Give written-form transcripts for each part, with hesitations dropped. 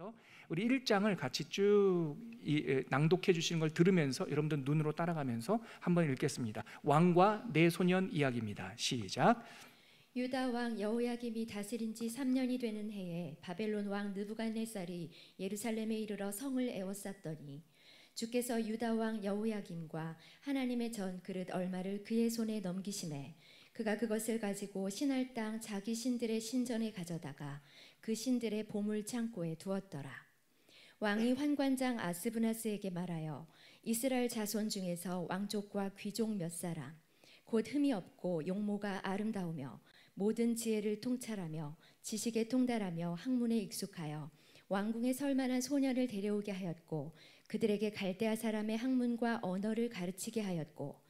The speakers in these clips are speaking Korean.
그래서 우리 1장을 같이 쭉 낭독해 주시는 걸 들으면서 여러분들 눈으로 따라가면서 한번 읽겠습니다. 왕과 네 소년 이야기입니다. 시작. 유다 왕 여호야김이 다스린 지 3년이 되는 해에 바벨론 왕 느부갓네살이 예루살렘에 이르러 성을 에워쌌더니 주께서 유다 왕 여호야김과 하나님의 전 그릇 얼마를 그의 손에 넘기심에 그가 그것을 가지고 신할 땅 자기 신들의 신전에 가져다가 그 신들의 보물 창고에 두었더라. 왕이 환관장 아스브나스에게 말하여 이스라엘 자손 중에서 왕족과 귀족 몇 사람 곧 흠이 없고 용모가 아름다우며 모든 지혜를 통찰하며 지식에 통달하며 학문에 익숙하여 왕궁에 설 만한 소년을 데려오게 하였고 그들에게 갈대아 사람의 학문과 언어를 가르치게 하였고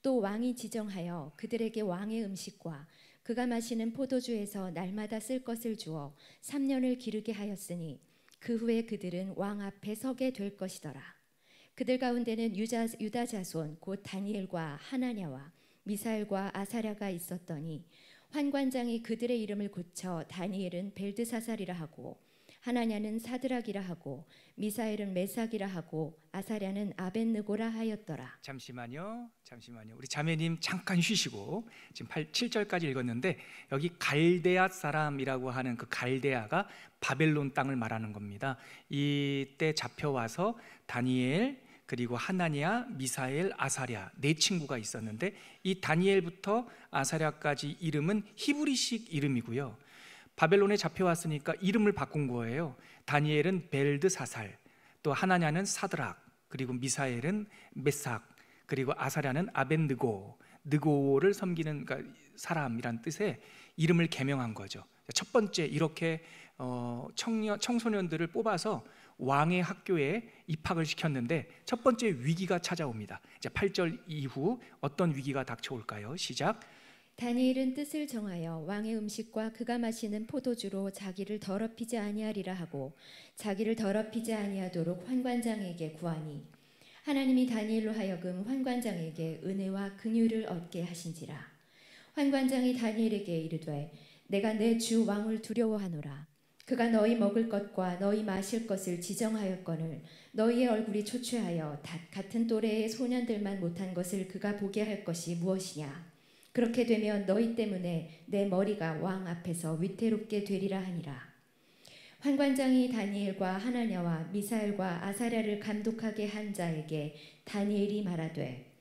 또 왕이 지정하여 그들에게 왕의 음식과 그가 마시는 포도주에서 날마다 쓸 것을 주어 3년을 기르게 하였으니 그 후에 그들은 왕 앞에 서게 될 것이더라. 그들 가운데는 유다 자손 곧 다니엘과 하나냐와 미사엘과 아사랴가 있었더니 환관장이 그들의 이름을 고쳐 다니엘은 벨드사살이라 하고 하나냐는 사드락이라 하고 미사엘은 메삭이라 하고 아사랴는 아벳느고라 하였더라. 잠시만요. 우리 자매님 잠깐 쉬시고 지금 7절까지 읽었는데 여기 갈대아 사람이라고 하는 그 갈대아가 바벨론 땅을 말하는 겁니다. 이때 잡혀와서 다니엘 그리고 하나냐, 미사엘, 아사랴 네 친구가 있었는데 이 다니엘부터 아사랴까지 이름은 히브리식 이름이고요. 바벨론에 잡혀왔으니까 이름을 바꾼 거예요. 다니엘은 벨드사살, 또 하나냐는 사드락, 그리고 미사엘은 메삭, 그리고 아사랴는 아벳느고, 느고를 섬기는 그러니까 사람이란 뜻의 이름을 개명한 거죠. 첫 번째 이렇게 청소년들을 뽑아서 왕의 학교에 입학을 시켰는데 첫 번째 위기가 찾아옵니다. 이제 8절 이후 어떤 위기가 닥쳐올까요? 시작. 다니엘은 뜻을 정하여 왕의 음식과 그가 마시는 포도주로 자기를 더럽히지 아니하리라 하고 자기를 더럽히지 아니하도록 환관장에게 구하니 하나님이 다니엘로 하여금 환관장에게 은혜와 긍휼을 얻게 하신지라. 환관장이 다니엘에게 이르되 내가 내 주 왕을 두려워하노라. 그가 너희 먹을 것과 너희 마실 것을 지정하였거늘 너희의 얼굴이 초췌하여 같은 또래의 소년들만 못한 것을 그가 보게 할 것이 무엇이냐. 그렇게 되면 너희 때문에 내 머리가 왕 앞에서 위태롭게 되리라 하니라. 환관장이 다니엘과 하나냐와 미사엘과 아사랴를 감독하게 한 자에게 다니엘이 말하되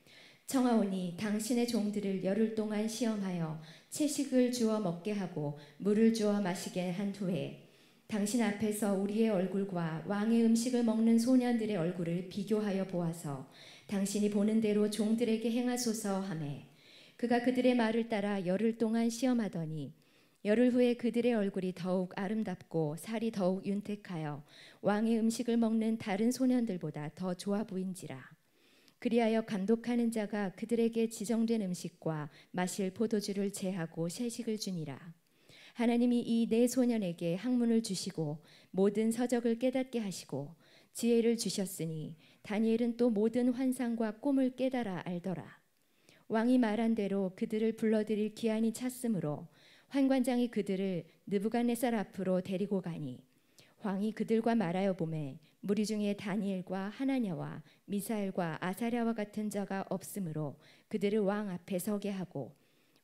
청하오니 당신의 종들을 열흘 동안 시험하여 채식을 주어 먹게 하고 물을 주어 마시게 한 후에 당신 앞에서 우리의 얼굴과 왕의 음식을 먹는 소년들의 얼굴을 비교하여 보아서 당신이 보는 대로 종들에게 행하소서 하매 그가 그들의 말을 따라 열흘 동안 시험하더니 열흘 후에 그들의 얼굴이 더욱 아름답고 살이 더욱 윤택하여 왕의 음식을 먹는 다른 소년들보다 더 좋아 보인지라. 그리하여 감독하는 자가 그들에게 지정된 음식과 마실 포도주를 제하고 채식을 주니라. 하나님이 이 네 소년에게 학문을 주시고 모든 서적을 깨닫게 하시고 지혜를 주셨으니 다니엘은 또 모든 환상과 꿈을 깨달아 알더라. 왕이 말한 대로 그들을 불러들일 기한이 찼으므로 환관장이 그들을 느부갓네살 앞으로 데리고 가니 왕이 그들과 말하여 보매 무리 중에 다니엘과 하나냐와 미사엘과 아사랴와 같은 자가 없으므로 그들을 왕 앞에 서게 하고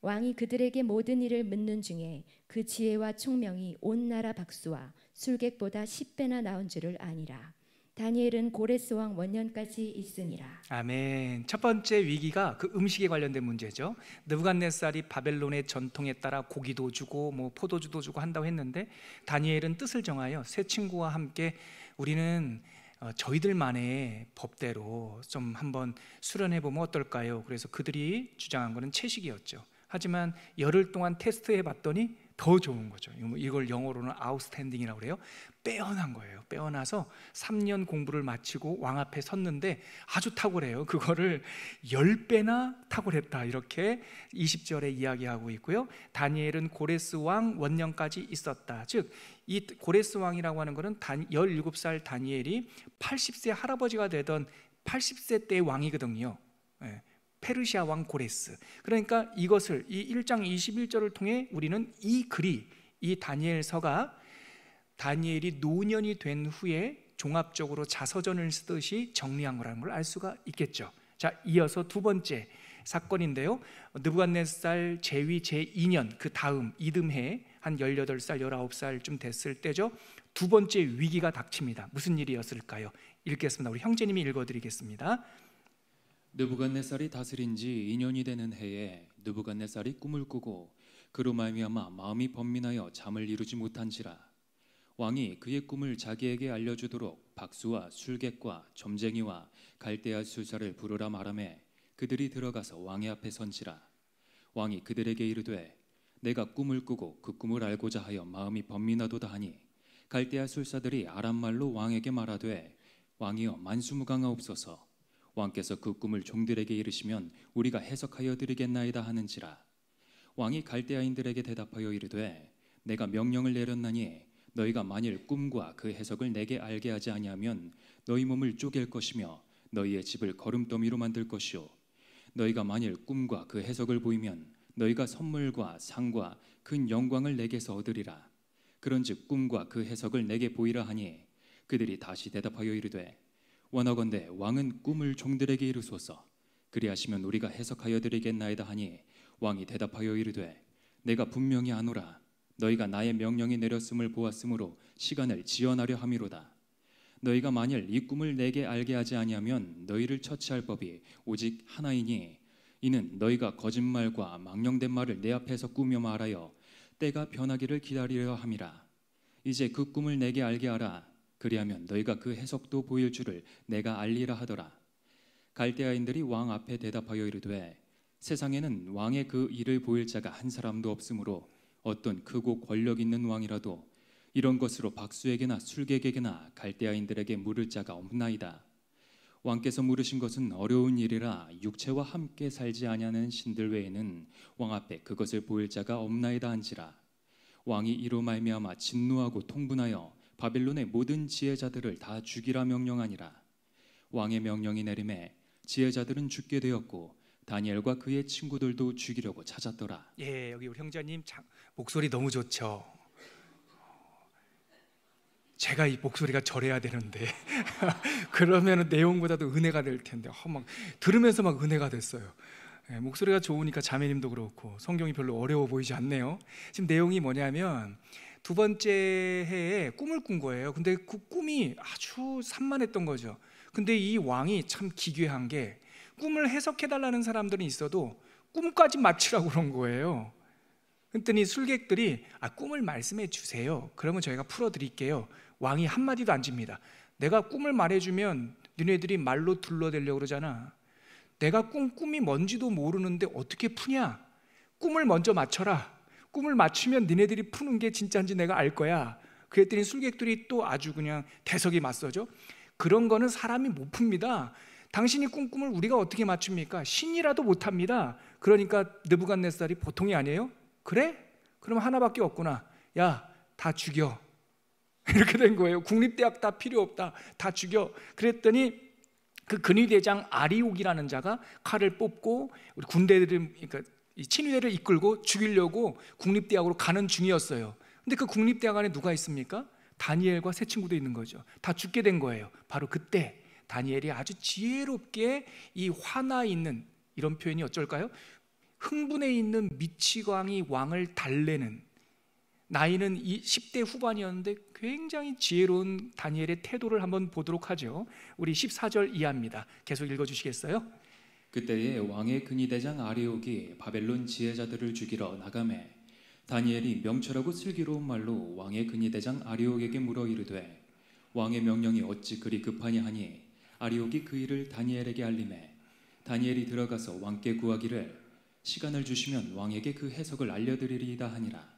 왕이 그들에게 모든 일을 묻는 중에 그 지혜와 총명이 온 나라 박수와 술객보다 10배나 나은 줄을 아니라. 다니엘은 고레스 왕 원년까지 있으니라. 아멘. 첫 번째 위기가 그 음식에 관련된 문제죠. 느부갓네살이 바벨론의 전통에 따라 고기도 주고 뭐 포도주도 주고 한다고 했는데 다니엘은 뜻을 정하여 세 친구와 함께 우리는 저희들만의 법대로 좀 한번 수련해 보면 어떨까요? 그래서 그들이 주장한 것은 채식이었죠. 하지만 열흘 동안 테스트해 봤더니 더 좋은 거죠. 이걸 영어로는 아웃스탠딩이라고 그래요. 빼어난 거예요. 빼어나서 3년 공부를 마치고 왕 앞에 섰는데 아주 탁월해요. 그거를 10배나 탁월했다 이렇게 20절에 이야기하고 있고요. 다니엘은 고레스 왕 원년까지 있었다. 즉 이 고레스 왕이라고 하는 것은 17살 다니엘이 80세 할아버지가 되던 80세 때의 왕이거든요. 페르시아 왕 고레스. 그러니까 이것을 이 1장 21절을 통해 우리는 이 글이 이 다니엘서가 다니엘이 노년이 된 후에 종합적으로 자서전을 쓰듯이 정리한 거라는 걸 알 수가 있겠죠. 자, 이어서 두 번째 사건인데요, 느부갓네살 제위 제2년 그 다음 이듬해 한 18살, 19살쯤 됐을 때죠. 두 번째 위기가 닥칩니다. 무슨 일이었을까요? 읽겠습니다. 우리 형제님이 읽어드리겠습니다. 느부갓네살이 다스린 지 2년이 되는 해에 느부갓네살이 꿈을 꾸고 그로 말미암아 마음이 번민하여 잠을 이루지 못한지라. 왕이 그의 꿈을 자기에게 알려주도록 박수와 술객과 점쟁이와 갈대아 술사를 부르라 말하매 그들이 들어가서 왕의 앞에 선지라. 왕이 그들에게 이르되 내가 꿈을 꾸고 그 꿈을 알고자 하여 마음이 번민하도다 하니 갈대아 술사들이 아람말로 왕에게 말하되 왕이여 만수무강하옵소서. 왕께서 그 꿈을 종들에게 이르시면 우리가 해석하여 드리겠나이다 하는지라. 왕이 갈대아인들에게 대답하여 이르되 내가 명령을 내렸나니 너희가 만일 꿈과 그 해석을 내게 알게 하지 아니하면 너희 몸을 쪼갤 것이며 너희의 집을 거름더미로 만들 것이요 너희가 만일 꿈과 그 해석을 보이면 너희가 선물과 상과 큰 영광을 내게서 얻으리라. 그런즉 꿈과 그 해석을 내게 보이라 하니 그들이 다시 대답하여 이르되 원하건대 왕은 꿈을 종들에게 이르소서. 그리하시면 우리가 해석하여 드리겠나이다 하니 왕이 대답하여 이르되 내가 분명히 아노라. 너희가 나의 명령이 내렸음을 보았으므로 시간을 지연하려 함이로다. 너희가 만일 이 꿈을 내게 알게 하지 아니하면 너희를 처치할 법이 오직 하나이니 이는 너희가 거짓말과 망령된 말을 내 앞에서 꾸며 말하여 때가 변하기를 기다리려 함이라. 이제 그 꿈을 내게 알게 하라. 그리하면 너희가 그 해석도 보일 줄을 내가 알리라 하더라. 갈대아인들이 왕 앞에 대답하여 이르되 세상에는 왕의 그 일을 보일 자가 한 사람도 없으므로 어떤 크고 권력 있는 왕이라도 이런 것으로 박수에게나 술객에게나 갈대아인들에게 물을 자가 없나이다. 왕께서 물으신 것은 어려운 일이라 육체와 함께 살지 아니하는 신들 외에는 왕 앞에 그것을 보일 자가 없나이다 한지라. 왕이 이로 말미암아 진노하고 통분하여 바벨론의 모든 지혜자들을 다 죽이라 명령하니라. 왕의 명령이 내림에 지혜자들은 죽게 되었고 다니엘과 그의 친구들도 죽이려고 찾았더라. 예, 여기 우리 형제님 목소리 너무 좋죠. 제가 이 목소리가 저래야 되는데 그러면 내용보다도 은혜가 될 텐데 막 들으면서 막 은혜가 됐어요. 예, 목소리가 좋으니까 자매님도 그렇고 성경이 별로 어려워 보이지 않네요. 지금 내용이 뭐냐면 두 번째 해에 꿈을 꾼 거예요. 근데 그 꿈이 아주 산만했던 거죠. 근데 이 왕이 참 기괴한 게 꿈을 해석해달라는 사람들은 있어도 꿈까지 맞추라고 그런 거예요. 그랬더니 술객들이 꿈을 말씀해 주세요. 그러면 저희가 풀어드릴게요. 왕이 한마디도 안 집니다. 내가 꿈을 말해주면 너네들이 말로 둘러대려고 그러잖아. 내가 꿈이 뭔지도 모르는데 어떻게 푸냐? 꿈을 먼저 맞춰라. 꿈을 맞추면 니네들이 푸는 게 진짜인지 내가 알 거야. 그랬더니 술객들이 또 아주 그냥 대석이 맞서죠. 그런 거는 사람이 못 풉니다. 당신이 꿈을 우리가 어떻게 맞춥니까? 신이라도 못합니다. 그러니까 느부갓네살이 보통이 아니에요. 그래? 그럼 하나밖에 없구나. 야, 다 죽여. 이렇게 된 거예요. 국립대학 다 필요 없다. 다 죽여. 그랬더니 그 근위대장 아리옥이라는 자가 칼을 뽑고 우리 군대들을, 그러니까 이 친위대를 이끌고 죽이려고 국립대학으로 가는 중이었어요. 근데 그 국립대학 안에 누가 있습니까? 다니엘과 세 친구도 있는 거죠. 다 죽게 된 거예요. 바로 그때 다니엘이 아주 지혜롭게 이 화나 있는, 이런 표현이 어쩔까요? 흥분해 있는 미치광이 왕을 달래는, 나이는 10대 후반이었는데 굉장히 지혜로운 다니엘의 태도를 한번 보도록 하죠. 우리 14절 이하입니다. 계속 읽어주시겠어요? 그때에 왕의 근위대장 아리옥이 바벨론 지혜자들을 죽이러 나가매 다니엘이 명철하고 슬기로운 말로 왕의 근위대장 아리옥에게 물어 이르되 왕의 명령이 어찌 그리 급하냐 하니 아리옥이 그 일을 다니엘에게 알림해 다니엘이 들어가서 왕께 구하기를 시간을 주시면 왕에게 그 해석을 알려드리리이다 하니라.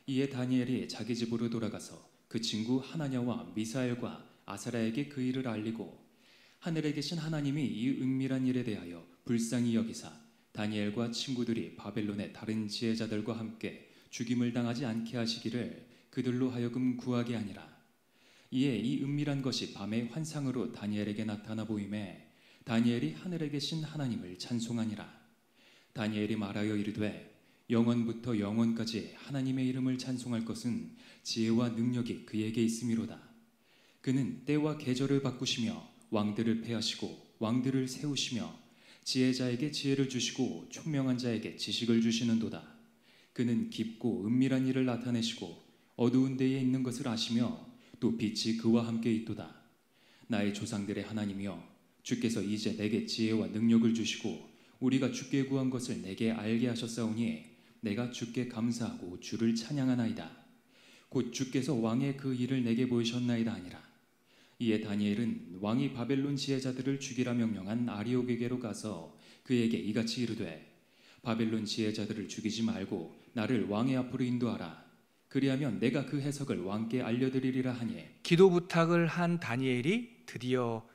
이에 다니엘이 자기 집으로 돌아가서 그 친구 하나냐와 미사엘과 아사랴에게 그 일을 알리고 하늘에 계신 하나님이 이 은밀한 일에 대하여 불쌍히 여기사 다니엘과 친구들이 바벨론의 다른 지혜자들과 함께 죽임을 당하지 않게 하시기를 그들로 하여금 구하게 하니라. 이에 이 은밀한 것이 밤의 환상으로 다니엘에게 나타나 보임에 다니엘이 하늘에 계신 하나님을 찬송하니라. 다니엘이 말하여 이르되 영원부터 영원까지 하나님의 이름을 찬송할 것은 지혜와 능력이 그에게 있음이로다. 그는 때와 계절을 바꾸시며 왕들을 패하시고 왕들을 세우시며 지혜자에게 지혜를 주시고 총명한 자에게 지식을 주시는도다. 그는 깊고 은밀한 일을 나타내시고 어두운 데에 있는 것을 아시며 또 빛이 그와 함께 있도다. 나의 조상들의 하나님이여, 주께서 이제 내게 지혜와 능력을 주시고 우리가 주께 구한 것을 내게 알게 하셨사오니 내가 주께 감사하고 주를 찬양하나이다. 곧 주께서 왕의 그 일을 내게 보이셨나이다 하니라. 이에 다니엘은 왕이 바벨론 지혜자들을 죽이라 명령한 아리옥에게로 가서 그에게 이같이 이르되, 바벨론 지혜자들을 죽이지 말고 나를 왕의 앞으로 인도하라. 그리하면 내가 그 해석을 왕께 알려드리리라 하니. 기도 부탁을 한 다니엘이 드디어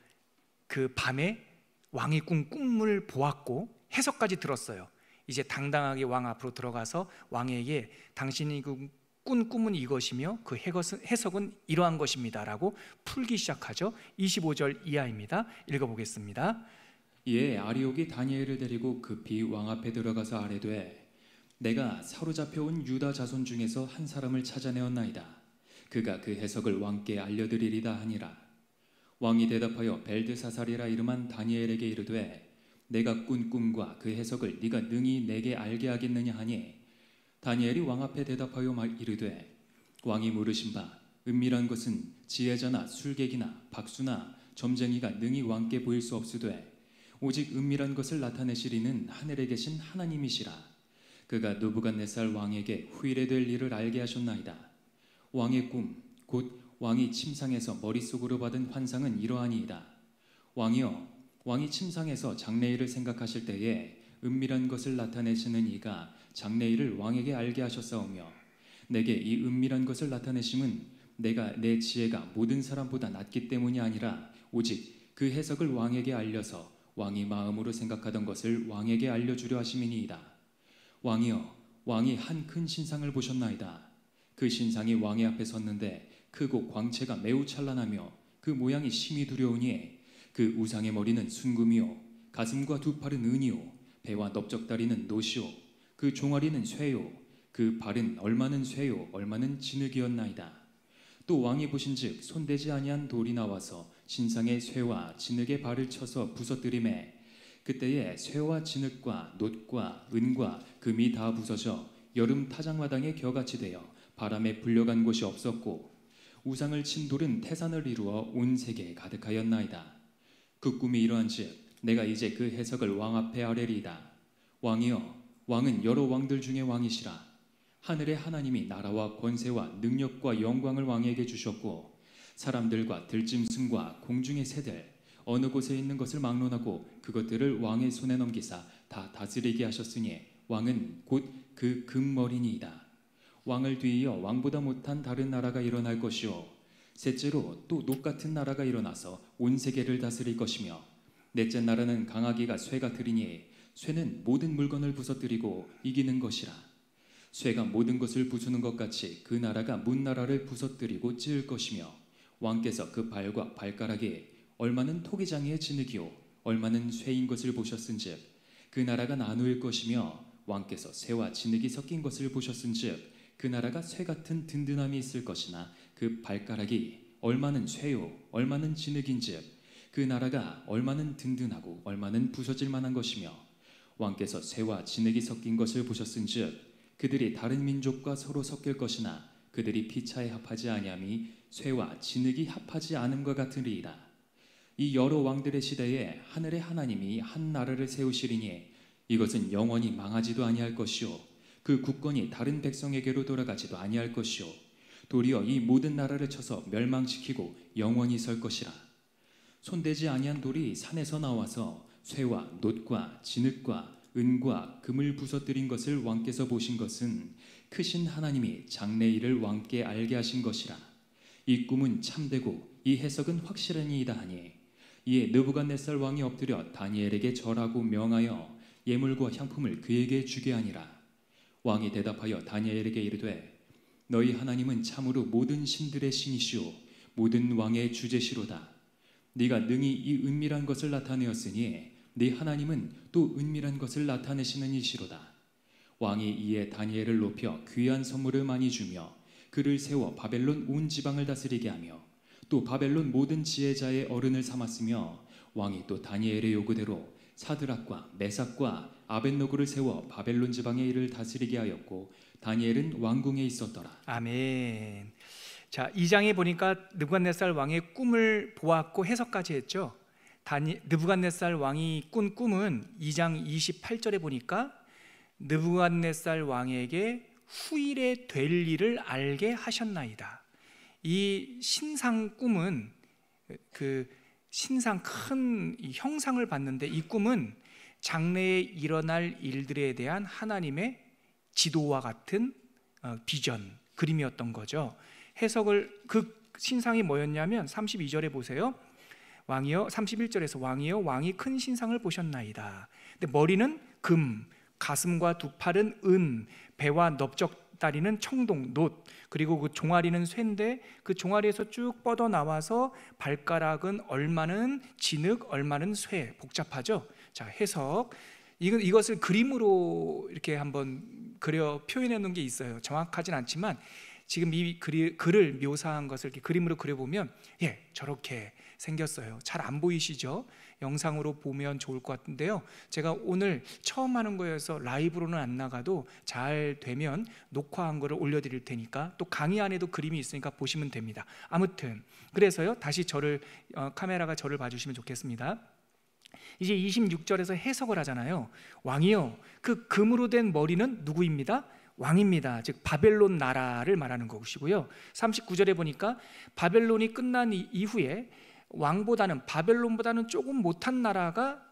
그 밤에 왕이 꾼 꿈을 보았고 해석까지 들었어요. 이제 당당하게 왕 앞으로 들어가서 왕에게 당신이 꾼 꿈은 이것이며 그 해석은 이러한 것입니다 라고 풀기 시작하죠. 25절 이하입니다. 읽어보겠습니다. 이에 아리옥이 다니엘을 데리고 급히 왕 앞에 들어가서 아뢰되, 내가 사로잡혀온 유다 자손 중에서 한 사람을 찾아내었나이다. 그가 그 해석을 왕께 알려드리리다 하니라. 왕이 대답하여 벨드사살이라 이름한 다니엘에게 이르되, 내가 꾼 꿈과 그 해석을 네가 능히 내게 알게 하겠느냐 하니, 다니엘이 왕 앞에 대답하여 이르되, 왕이 물으신 바 은밀한 것은 지혜자나 술객이나 박수나 점쟁이가 능히 왕께 보일 수 없으되 오직 은밀한 것을 나타내시리는 하늘에 계신 하나님이시라. 그가 느부갓네살 왕에게 후일에 될 일을 알게 하셨나이다. 왕의 꿈 곧 왕이 침상에서 머릿속으로 받은 환상은 이러하니이다. 왕이여, 왕이 침상에서 장래일을 생각하실 때에 은밀한 것을 나타내시는 이가 장래일을 왕에게 알게 하셨사오며, 내게 이 은밀한 것을 나타내심은 내가 내 지혜가 모든 사람보다 낮기 때문이 아니라 오직 그 해석을 왕에게 알려서 왕이 마음으로 생각하던 것을 왕에게 알려주려 하심이니이다. 왕이여, 왕이 한 큰 신상을 보셨나이다. 그 신상이 왕의 앞에 섰는데 크고 광채가 매우 찬란하며 그 모양이 심히 두려우니 그 우상의 머리는 순금이요 가슴과 두 팔은 은이요 배와 넓적다리는 노시요 그 종아리는 쇠요 그 발은 얼마는 쇠요 얼마는 진흙이었나이다. 또 왕이 보신즉 손대지 아니한 돌이 나와서 신상의 쇠와 진흙의 발을 쳐서 부서뜨리매 그때에 쇠와 진흙과 놋과 은과 금이 다 부서져 여름 타작마당에 겨같이 되어 바람에 불려간 곳이 없었고 우상을 친 돌은 태산을 이루어 온 세계에 가득하였나이다. 그 꿈이 이러한즉 내가 이제 그 해석을 왕 앞에 아뢰리이다. 왕이여, 왕은 여러 왕들 중에 왕이시라. 하늘의 하나님이 나라와 권세와 능력과 영광을 왕에게 주셨고 사람들과 들짐승과 공중의 새들 어느 곳에 있는 것을 막론하고 그것들을 왕의 손에 넘기사 다 다스리게 하셨으니 왕은 곧 그 금머리니이다. 왕을 뒤이어 왕보다 못한 다른 나라가 일어날 것이요 셋째로 또 녹 같은 나라가 일어나서 온 세계를 다스릴 것이며 넷째 나라는 강하기가 쇠가 들이니 쇠는 모든 물건을 부서뜨리고 이기는 것이라. 쇠가 모든 것을 부수는 것 같이 그 나라가 문 나라를 부서뜨리고 찌을 것이며 왕께서 그 발과 발가락이 얼마는 토기장이의 진흙이요 얼마는 쇠인 것을 보셨은즉 그 나라가 나누일 것이며 왕께서 쇠와 진흙이 섞인 것을 보셨은즉 그 나라가 쇠 같은 든든함이 있을 것이나 그 발가락이 얼마는 쇠요 얼마는 진흙인즉 그 나라가 얼마는 든든하고 얼마는 부서질 만한 것이며 왕께서 쇠와 진흙이 섞인 것을 보셨은즉 그들이 다른 민족과 서로 섞일 것이나 그들이 피차에 합하지 아니함이 쇠와 진흙이 합하지 않음과 같으리이다. 이 여러 왕들의 시대에 하늘의 하나님이 한 나라를 세우시리니 이것은 영원히 망하지도 아니할 것이요 그 국권이 다른 백성에게로 돌아가지도 아니할 것이요 도리어 이 모든 나라를 쳐서 멸망시키고 영원히 설 것이라. 손대지 아니한 돌이 산에서 나와서 쇠와 놋과 진흙과 은과 금을 부서뜨린 것을 왕께서 보신 것은 크신 하나님이 장래일을 왕께 알게 하신 것이라. 이 꿈은 참되고 이 해석은 확실하니이다 하니 이에 느부갓네살 왕이 엎드려 다니엘에게 절하고 명하여 예물과 향품을 그에게 주게 하니라. 왕이 대답하여 다니엘에게 이르되 너희 하나님은 참으로 모든 신들의 신이시오 모든 왕의 주제시로다. 네가 능히 이 은밀한 것을 나타내었으니 네 하나님은 또 은밀한 것을 나타내시는 이시로다. 왕이 이에 다니엘을 높여 귀한 선물을 많이 주며 그를 세워 바벨론 온 지방을 다스리게 하며 또 바벨론 모든 지혜자의 어른을 삼았으며 왕이 또 다니엘의 요구대로 사드락과 메삭과 아벳노고를 세워 바벨론 지방의 일을 다스리게 하였고 다니엘은 왕궁에 있었더라. 아멘. 자, 2장에 보니까 느부갓네살 왕의 꿈을 보았고 해석까지 했죠. 느부갓네살 왕이 꾼 꿈은 2장 28절에 보니까 느부갓네살 왕에게 후일에 될 일을 알게 하셨나이다. 이 신상 꿈은 그 신상 큰 형상을 봤는데 이 꿈은 장래에 일어날 일들에 대한 하나님의 지도와 같은 비전, 그림이었던 거죠. 해석을 그 신상이 뭐였냐면 32절에 보세요. 왕이여, 31절에서 왕이여 왕이 큰 신상을 보셨나이다. 근데 머리는 금, 가슴과 두 팔은 은, 배와 넓적다리는 청동, 놋, 그리고 그 종아리는 쇠인데 그 종아리에서 쭉 뻗어 나와서 발가락은 얼마는 진흙, 얼마는 쇠. 복잡하죠? 자, 해석. 이것을 그림으로 이렇게 한번 그려 표현해 놓은 게 있어요. 정확하진 않지만 지금 이 글을 묘사한 것을 이렇게 그림으로 그려보면 저렇게 생겼어요. 잘 안 보이시죠? 영상으로 보면 좋을 것 같은데요. 제가 오늘 처음 하는 거여서 라이브로는 안 나가도 잘 되면 녹화한 거를 올려드릴 테니까 또 강의 안에도 그림이 있으니까 보시면 됩니다. 아무튼 그래서요, 다시 카메라가 저를 봐주시면 좋겠습니다. 이제 26절에서 해석을 하잖아요. 왕이요, 그 금으로 된 머리는 누구입니다? 왕입니다. 즉 바벨론 나라를 말하는 것이고요. 39절에 보니까 바벨론이 끝난 이후에 왕보다는 바벨론보다는 조금 못한 나라가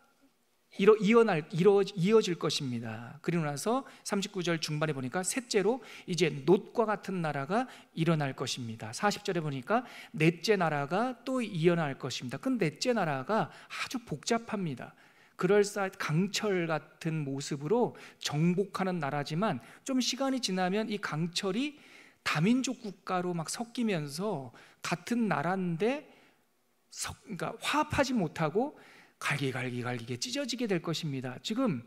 이어질 것입니다. 그리고 나서 39절 중반에 보니까 셋째로 이제 놋과 같은 나라가 일어날 것입니다. 40절에 보니까 넷째 나라가 또 일어날 것입니다. 그 넷째 나라가 아주 복잡합니다. 그럴싸한 강철 같은 모습으로 정복하는 나라지만 좀 시간이 지나면 이 강철이 다민족 국가로 막 섞이면서 같은 나라인데 그러니까 화합하지 못하고 갈기게 찢어지게 될 것입니다. 지금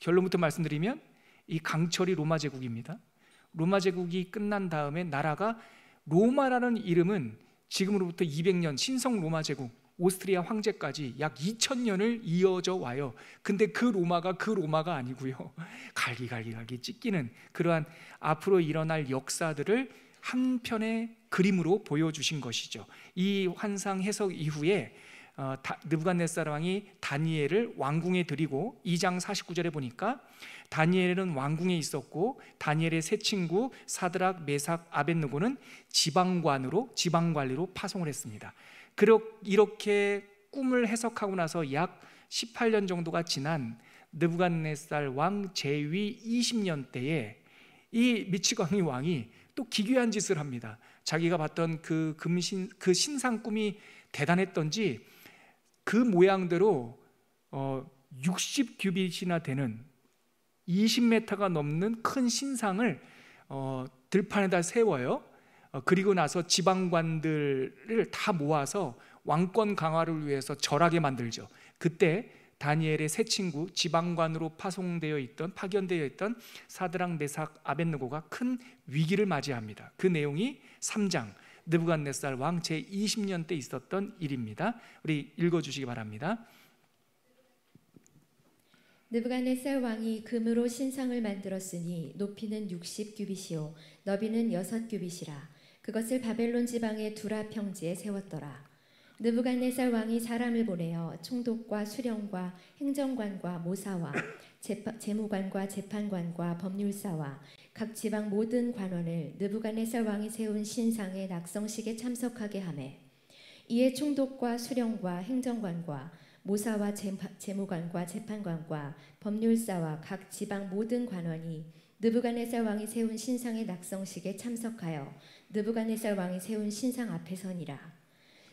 결론부터 말씀드리면 이 강철이 로마 제국입니다. 로마 제국이 끝난 다음에 나라가 로마라는 이름은 지금으로부터 200년 신성 로마 제국 오스트리아 황제까지 약 2000년을 이어져 와요. 근데 그 로마가 아니고요. 갈기 찢기는 그러한 앞으로 일어날 역사들을 한 편의 그림으로 보여주신 것이죠. 이 환상 해석 이후에 느부갓네살 왕이 다니엘을 왕궁에 들이고 2장 49절에 보니까 다니엘은 왕궁에 있었고 다니엘의 세 친구 사드락, 메삭, 아벳느고는 지방관리로 파송을 했습니다. 이렇게 꿈을 해석하고 나서 약 18년 정도가 지난 느부갓네살 왕 재위 20년 때에 이 미치광이 왕이 또 기괴한 짓을 합니다. 자기가 봤던 그 신상 꿈이 대단했던지 그 모양대로 60규빗이나 되는 20m가 넘는 큰 신상을 들판에다 세워요. 그리고 나서 지방관들을 다 모아서 왕권 강화를 위해서 절하게 만들죠. 그때 다니엘의 세 친구 지방관으로 파견되어 있던 사드락, 메삭, 아벳느고가 큰 위기를 맞이합니다. 그 내용이 3장 느부갓네살 왕 제20년 때 있었던 일입니다. 우리 읽어주시기 바랍니다. 느부갓네살 왕이 금으로 신상을 만들었으니 높이는 60규빗이요 너비는 6규빗이라. 그것을 바벨론 지방의 두라 평지에 세웠더라. 느부갓네살 왕이 사람을 보내어 총독과 수령과 행정관과 모사와 재무관과 재판관과 법률사와 각 지방 모든 관원을 느부갓네살 왕이 세운 신상의 낙성식에 참석하게 하매 이에 총독과 수령과 행정관과 모사와 재무관과 재판관과 법률사와 각 지방 모든 관원이 느부갓네살 왕이 세운 신상의 낙성식에 참석하여 느부갓네살 왕이 세운 신상 앞에 서니라.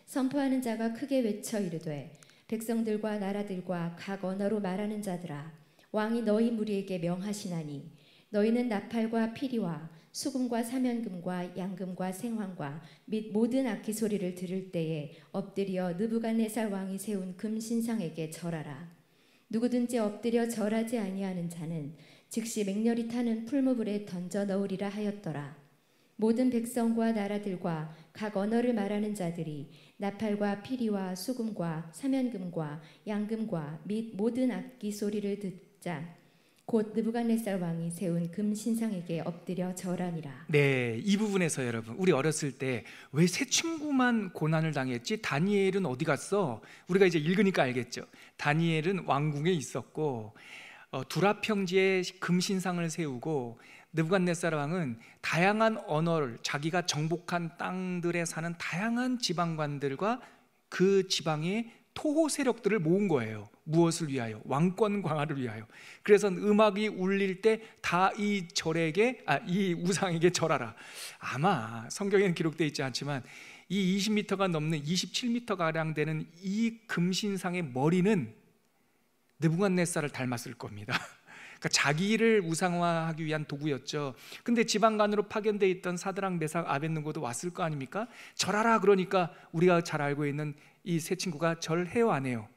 선포하는 자가 크게 외쳐 이르되 백성들과 나라들과 각 언어로 말하는 자들아 왕이 너희 무리에게 명하시나니 너희는 나팔과 피리와 수금과 사면금과 양금과 생황과 및 모든 악기 소리를 들을 때에 엎드려 느부갓네살 왕이 세운 금 신상에게 절하라. 누구든지 엎드려 절하지 아니하는 자는 즉시 맹렬히 타는 풀무불에 던져 넣으리라 하였더라. 모든 백성과 나라들과 각 언어를 말하는 자들이 나팔과 피리와 수금과 사면금과 양금과 및 모든 악기 소리를 듣자 곧 느부갓네살 왕이 세운 금 신상에게 엎드려 절하니라. 네, 이 부분에서 여러분, 우리 어렸을 때 왜 세 친구만 고난을 당했지? 다니엘은 어디 갔어? 우리가 이제 읽으니까 알겠죠. 다니엘은 왕궁에 있었고 두라 평지에 금 신상을 세우고, 느부갓네살 왕은 다양한 언어를, 자기가 정복한 땅들에 사는 다양한 지방관들과 그 지방의 토호 세력들을 모은 거예요. 무엇을 위하여? 왕권 강화를 위하여. 그래서 음악이 울릴 때 다 이 이 우상에게 절하라. 아마 성경에는 기록되어 있지 않지만 이 20m가 넘는 27m 가량 되는 이 금신상의 머리는 느부갓네살을 닮았을 겁니다. 그러니까 자기를 우상화하기 위한 도구였죠. 근데 지방간으로 파견되어 있던 사드락, 메삭, 아벳느고도 왔을 거 아닙니까? 절하라 그러니까 우리가 잘 알고 있는 이 세 친구가 절해요, 안 해요?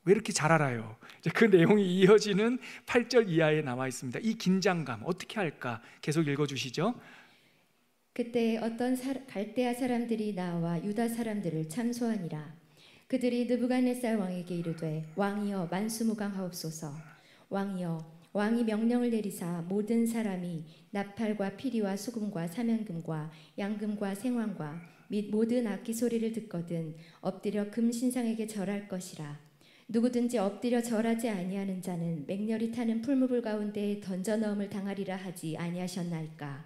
왜 이렇게 잘 알아요? 그 내용이 이어지는 8절 이하에 나와 있습니다. 이 긴장감 어떻게 할까? 계속 읽어주시죠. 그때 어떤 갈대아 사람들이 나와 유다 사람들을 참소하니라. 그들이 느부갓네살 왕에게 이르되 왕이여 만수무강하옵소서. 왕이여 왕이 명령을 내리사 모든 사람이 나팔과 피리와 수금과 사면금과 양금과 생황과 및 모든 악기 소리를 듣거든 엎드려 금 신상에게 절할 것이라. 누구든지 엎드려 절하지 아니하는 자는 맹렬히 타는 풀무불 가운데에 던져 넣음을 당하리라 하지 아니하셨나이까.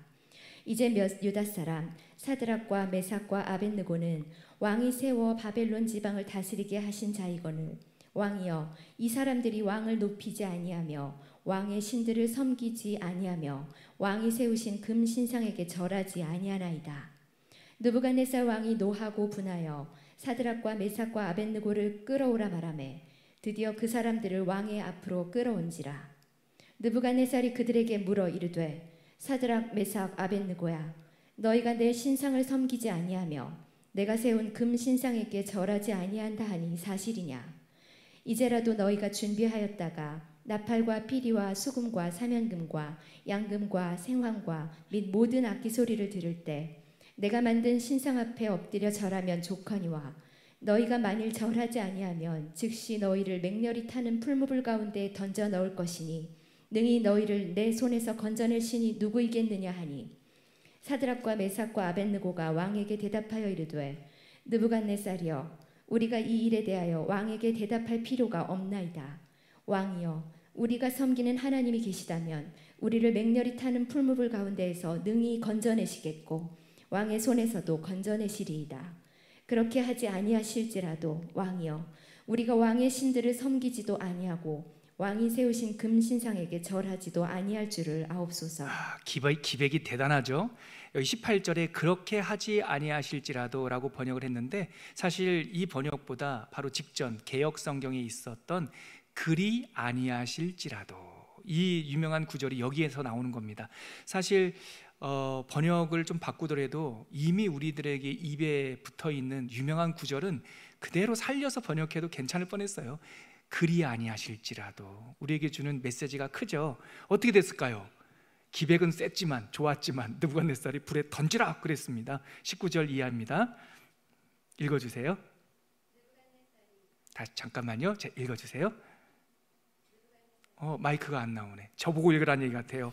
이제 유다 사람 사드락과 메삭과 아벳느고는 왕이 세워 바벨론 지방을 다스리게 하신 자이거늘 왕이여 이 사람들이 왕을 높이지 아니하며 왕의 신들을 섬기지 아니하며 왕이 세우신 금 신상에게 절하지 아니하나이다. 느부갓네살 왕이 노하고 분하여 사드락과 메삭과 아벳느고를 끌어오라 말하매 드디어 그 사람들을 왕의 앞으로 끌어온지라. 느부갓네살이 그들에게 물어 이르되 사드락, 메삭, 아벳느고야 너희가 내 신상을 섬기지 아니하며 내가 세운 금 신상에게 절하지 아니한다 하니 사실이냐? 이제라도 너희가 준비하였다가 나팔과 피리와 수금과 사면금과 양금과 생황과 및 모든 악기 소리를 들을 때 내가 만든 신상 앞에 엎드려 절하면 좋거니와 너희가 만일 절하지 아니하면 즉시 너희를 맹렬히 타는 풀무불 가운데 던져 넣을 것이니 능히 너희를 내 손에서 건져낼 신이 누구이겠느냐 하니 사드락과 메삭과 아벳느고가 왕에게 대답하여 이르되 느부갓네살이여 우리가 이 일에 대하여 왕에게 대답할 필요가 없나이다. 왕이여 우리가 섬기는 하나님이 계시다면 우리를 맹렬히 타는 풀무불 가운데에서 능히 건져내시겠고 왕의 손에서도 건져내시리이다. 그렇게 하지 아니하실지라도 왕이여 우리가 왕의 신들을 섬기지도 아니하고 왕이 세우신 금 신상에게 절하지도 아니할 줄을 아옵소서. 기백이 대단하죠. 여기 18절에 그렇게 하지 아니하실지라도 라고 번역을 했는데 사실 이 번역보다 바로 직전 개역 성경에 있었던 그리 아니하실지라도, 이 유명한 구절이 여기에서 나오는 겁니다. 사실 번역을 좀 바꾸더라도 이미 우리들에게 입에 붙어있는 유명한 구절은 그대로 살려서 번역해도 괜찮을 뻔했어요. 그리 아니하실지라도. 우리에게 주는 메시지가 크죠. 어떻게 됐을까요? 기백은 셌지만 좋았지만 느부갓네살이 불에 던지라 그랬습니다. 19절 이하입니다. 읽어주세요. 다시 잠깐만요. 읽어주세요. 마이크가 안 나오네. 저보고 읽으라는 얘기 같아요.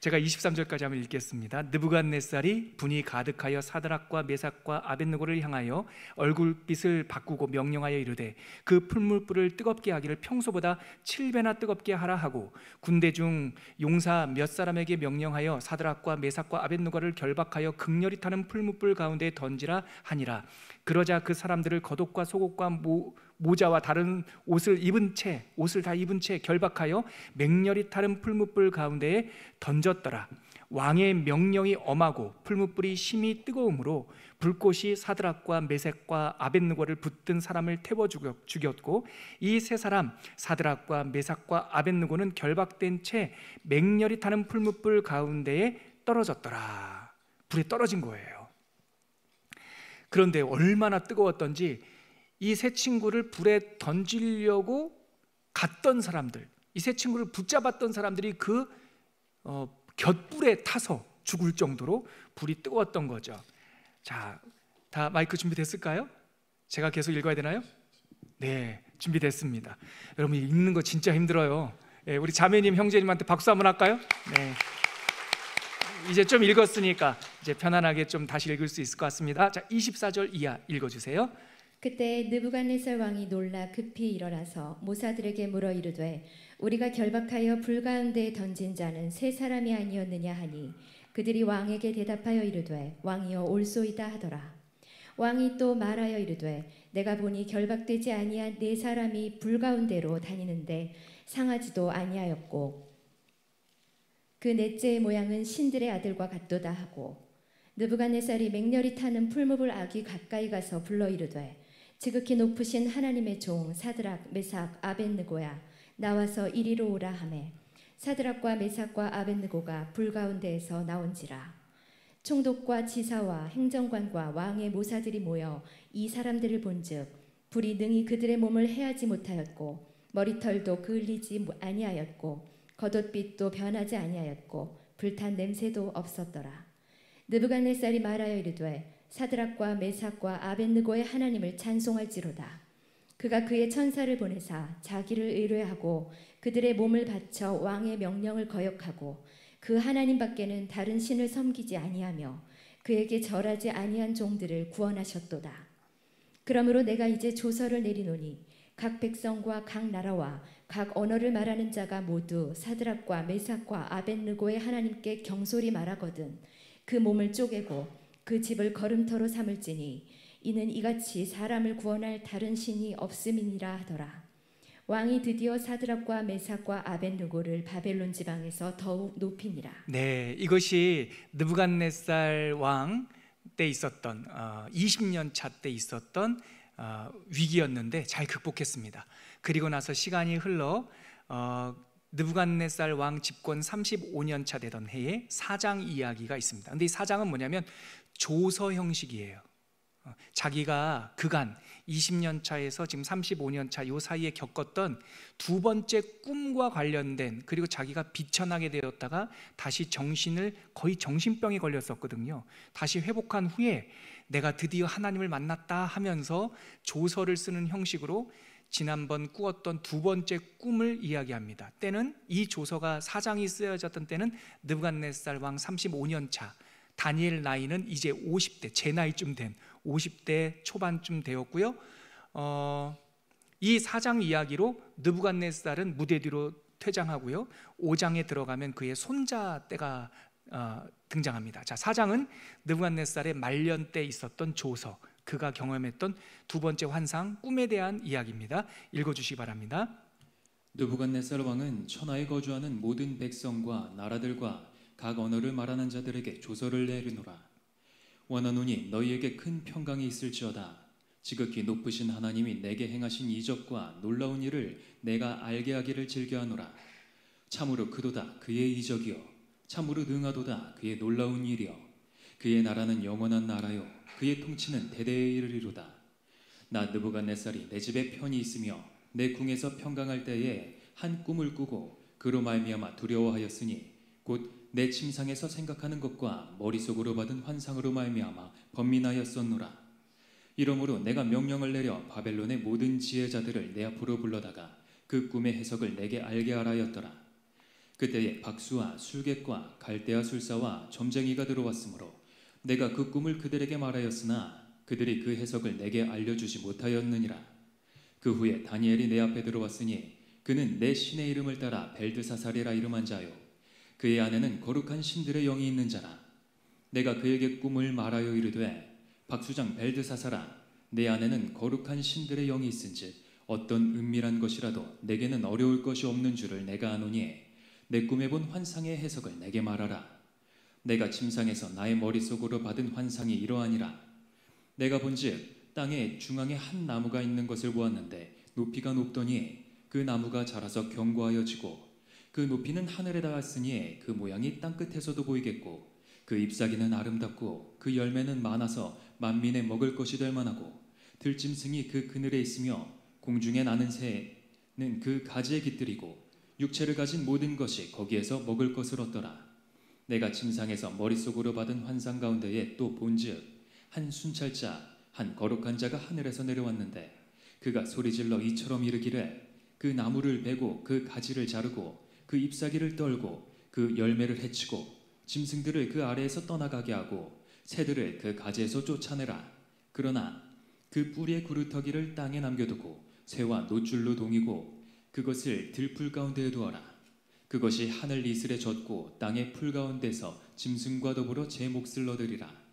제가 23절까지 한번 읽겠습니다. 느부갓네살이 분이 가득하여 사드락과 메삭과 아벳느고를 향하여 얼굴빛을 바꾸고 명령하여 이르되 그 풀무불을 뜨겁게 하기를 평소보다 7배나 뜨겁게 하라 하고 군대 중 용사 몇 사람에게 명령하여 사드락과 메삭과 아벳느고를 결박하여 극렬히 타는 풀무불 가운데 던지라 하니라. 그러자 그 사람들을 겉옷과 속옷과 모자와 다른 옷을 다 입은 채 결박하여 맹렬히 타는 풀무불 가운데에 던졌더라. 왕의 명령이 엄하고 풀무불이 심히 뜨거우므로 불꽃이 사드락과 메삭과 아벳느고를 붙든 사람을 태워 죽였고 이 세 사람 사드락과 메삭과 아벳느고는 결박된 채 맹렬히 타는 풀무불 가운데에 떨어졌더라. 불에 떨어진 거예요. 그런데 얼마나 뜨거웠던지 이 세 친구를 불에 던지려고 갔던 사람들, 이 세 친구를 붙잡았던 사람들이 그 곁불에 타서 죽을 정도로 불이 뜨거웠던 거죠. 자, 다 마이크 준비됐을까요? 제가 계속 읽어야 되나요? 네, 준비됐습니다. 여러분 읽는 거 진짜 힘들어요. 네, 우리 자매님, 형제님한테 박수 한번 할까요? 네. 이제 좀 읽었으니까 이제 편안하게 좀 다시 읽을 수 있을 것 같습니다. 자, 24절 이하 읽어주세요. 그때 느부갓네살 왕이 놀라 급히 일어나서 모사들에게 물어 이르되 우리가 결박하여 불 가운데에 던진 자는 세 사람이 아니었느냐 하니 그들이 왕에게 대답하여 이르되 왕이여 옳소이다 하더라. 왕이 또 말하여 이르되 내가 보니 결박되지 아니한 네 사람이 불 가운데로 다니는데 상하지도 아니하였고 그 넷째의 모양은 신들의 아들과 같도다 하고 느부갓네살이 맹렬히 타는 풀무불 악이 가까이 가서 불러 이르되 지극히 높으신 하나님의 종 사드락 메삭 아벳느고야 나와서 이리로 오라 하매 사드락과 메삭과 아벳느고가 불 가운데에서 나온지라. 총독과 지사와 행정관과 왕의 모사들이 모여 이 사람들을 본즉 불이 능히 그들의 몸을 해하지 못하였고 머리털도 그을리지 아니하였고 겉옷빛도 변하지 아니하였고 불탄 냄새도 없었더라. 느부갓네살이 말하여 이르되 사드락과 메삭과 아벳느고의 하나님을 찬송할지로다. 그가 그의 천사를 보내사 자기를 의뢰하고 그들의 몸을 바쳐 왕의 명령을 거역하고 그 하나님 밖에는 다른 신을 섬기지 아니하며 그에게 절하지 아니한 종들을 구원하셨도다. 그러므로 내가 이제 조서를 내리노니 각 백성과 각 나라와 각 언어를 말하는 자가 모두 사드락과 메삭과 아벳느고의 하나님께 경솔히 말하거든 그 몸을 쪼개고 그 집을 걸음터로 삼을지니 이는 이같이 사람을 구원할 다른 신이 없음이니라 하더라. 왕이 드디어 사드락과 메삭과 아벳느고를 바벨론 지방에서 더욱 높이니라. 네, 이것이 느부갓네살 왕 때 있었던 20년 차 때 있었던 위기였는데 잘 극복했습니다. 그리고 나서 시간이 흘러 느부갓네살 왕 집권 35년 차 되던 해에 사장 이야기가 있습니다. 근데 이 사장은 뭐냐면 조서 형식이에요. 자기가 그간 20년 차에서 지금 35년 차 요 사이에 겪었던 두 번째 꿈과 관련된, 그리고 자기가 비천하게 되었다가 다시 거의 정신병에 걸렸었거든요. 다시 회복한 후에 내가 드디어 하나님을 만났다 하면서 조서를 쓰는 형식으로 지난번 꾸었던 두 번째 꿈을 이야기합니다. 때는 이 조서가 사장이 쓰여졌던 때는 느부갓네살 왕 35년 차, 다니엘 나이는 이제 50대, 제 나이쯤 된 50대 초반쯤 되었고요. 이 사장 이야기로 느부갓네살은 무대 뒤로 퇴장하고요. 5장에 들어가면 그의 손자 때가 등장합니다. 자, 사장은 느부갓네살의 말년 때 있었던 조서, 그가 경험했던 두 번째 환상, 꿈에 대한 이야기입니다. 읽어주시기 바랍니다. 느부갓네살 왕은 천하에 거주하는 모든 백성과 나라들과 각 언어를 말하는 자들에게 조서를 내리노라. 원하노니 너희에게 큰 평강이 있을지어다. 지극히 높으신 하나님이 내게 행하신 이적과 놀라운 일을 내가 알게 하기를 즐겨하노라. 참으로 그도다 그의 이적이요 참으로 능하도다 그의 놀라운 일이요 그의 나라는 영원한 나라요 그의 통치는 대대에 이르리로다. 나 느부갓네살이 내 집에 편히 있으며 내 궁에서 평강할 때에 한 꿈을 꾸고 그로 말미암아 두려워하였으니 곧 내 침상에서 생각하는 것과 머릿속으로 받은 환상으로 말미암아 번민하였었노라. 이러므로 내가 명령을 내려 바벨론의 모든 지혜자들을 내 앞으로 불러다가 그 꿈의 해석을 내게 알게 하라였더라. 그때에 박수와 술객과 갈대아 술사와 점쟁이가 들어왔으므로 내가 그 꿈을 그들에게 말하였으나 그들이 그 해석을 내게 알려주지 못하였느니라. 그 후에 다니엘이 내 앞에 들어왔으니 그는 내 신의 이름을 따라 벨드사살이라 이름한 자요 그의 안에는 거룩한 신들의 영이 있는 자라. 내가 그에게 꿈을 말하여 이르되 박수장 벨드사살아, 내 안에는 거룩한 신들의 영이 있은즉 어떤 은밀한 것이라도 내게는 어려울 것이 없는 줄을 내가 아노니 내 꿈에 본 환상의 해석을 내게 말하라. 내가 침상에서 나의 머릿속으로 받은 환상이 이러하니라. 내가 본즉 땅의 중앙에 한 나무가 있는 것을 보았는데 높이가 높더니 그 나무가 자라서 견고하여 지고 그 높이는 하늘에 닿았으니 그 모양이 땅끝에서도 보이겠고 그 잎사귀는 아름답고 그 열매는 많아서 만민의 먹을 것이 될 만하고 들짐승이 그 그늘에 있으며 공중에 나는 새 그 가지에 깃들이고 육체를 가진 모든 것이 거기에서 먹을 것을 얻더라. 내가 침상에서 머릿속으로 받은 환상 가운데에 또 본즉 한 순찰자 한 거룩한 자가 하늘에서 내려왔는데 그가 소리질러 이처럼 이르기를 그 나무를 베고 그 가지를 자르고 그 잎사귀를 떨고 그 열매를 해치고 짐승들을 그 아래에서 떠나가게 하고 새들을 그 가지에서 쫓아내라. 그러나 그 뿌리의 구루터기를 땅에 남겨두고 새와 노줄로 동이고 그것을 들풀 가운데에 두어라. 그것이 하늘 이슬에 젖고 땅의 풀 가운데서 짐승과 더불어 제 몫을 얻으리라.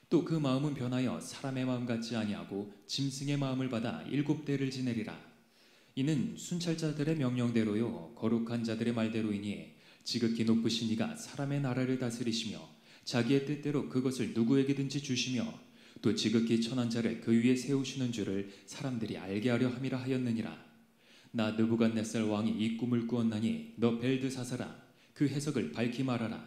또 그 마음은 변하여 사람의 마음 같지 아니하고 짐승의 마음을 받아 7대를 지내리라. 이는 순찰자들의 명령대로요 거룩한 자들의 말대로이니 지극히 높으신 이가 사람의 나라를 다스리시며 자기의 뜻대로 그것을 누구에게든지 주시며 또 지극히 천한 자를 그 위에 세우시는 줄을 사람들이 알게 하려 함이라 하였느니라. 나 느부갓네살 왕이 이 꿈을 꾸었나니 너 벨드사살아 그 해석을 밝히 말하라.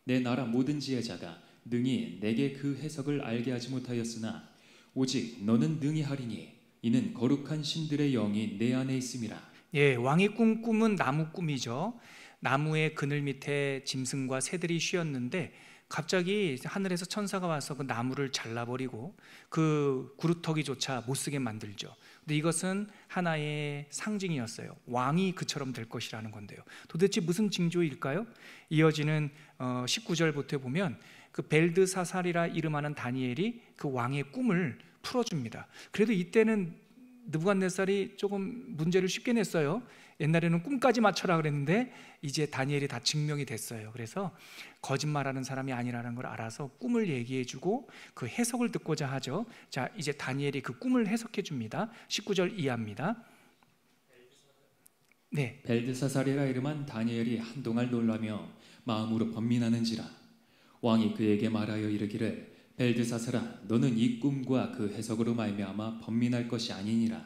내 나라 모든 지혜자가 능히 내게 그 해석을 알게 하지 못하였으나 오직 너는 능히 하리니 이는 거룩한 신들의 영이 내 안에 있음이라. 예, 왕이 꾼 꿈은 나무 꿈이죠. 나무의 그늘 밑에 짐승과 새들이 쉬었는데 갑자기 하늘에서 천사가 와서 그 나무를 잘라버리고 그 구루터기조차 못쓰게 만들죠. 근데 이것은 하나의 상징이었어요. 왕이 그처럼 될 것이라는 건데요. 도대체 무슨 징조일까요? 이어지는 19절부터 보면 그 벨드사살이라 이름하는 다니엘이 그 왕의 꿈을 풀어줍니다. 그래도 이때는 느부갓네살이 조금 문제를 쉽게 냈어요. 옛날에는 꿈까지 맞춰라 그랬는데 이제 다니엘이 다 증명이 됐어요. 그래서 거짓말하는 사람이 아니라는 걸 알아서 꿈을 얘기해주고 그 해석을 듣고자 하죠. 자, 이제 다니엘이 그 꿈을 해석해 줍니다. 19절 이하입니다. 네, 벨드사살이라 이름한 다니엘이 한동안 놀라며 마음으로 번민하는지라. 왕이 그에게 말하여 이르기를 벨드사살아 너는 이 꿈과 그 해석으로 말미암아 번민할 것이 아니니라.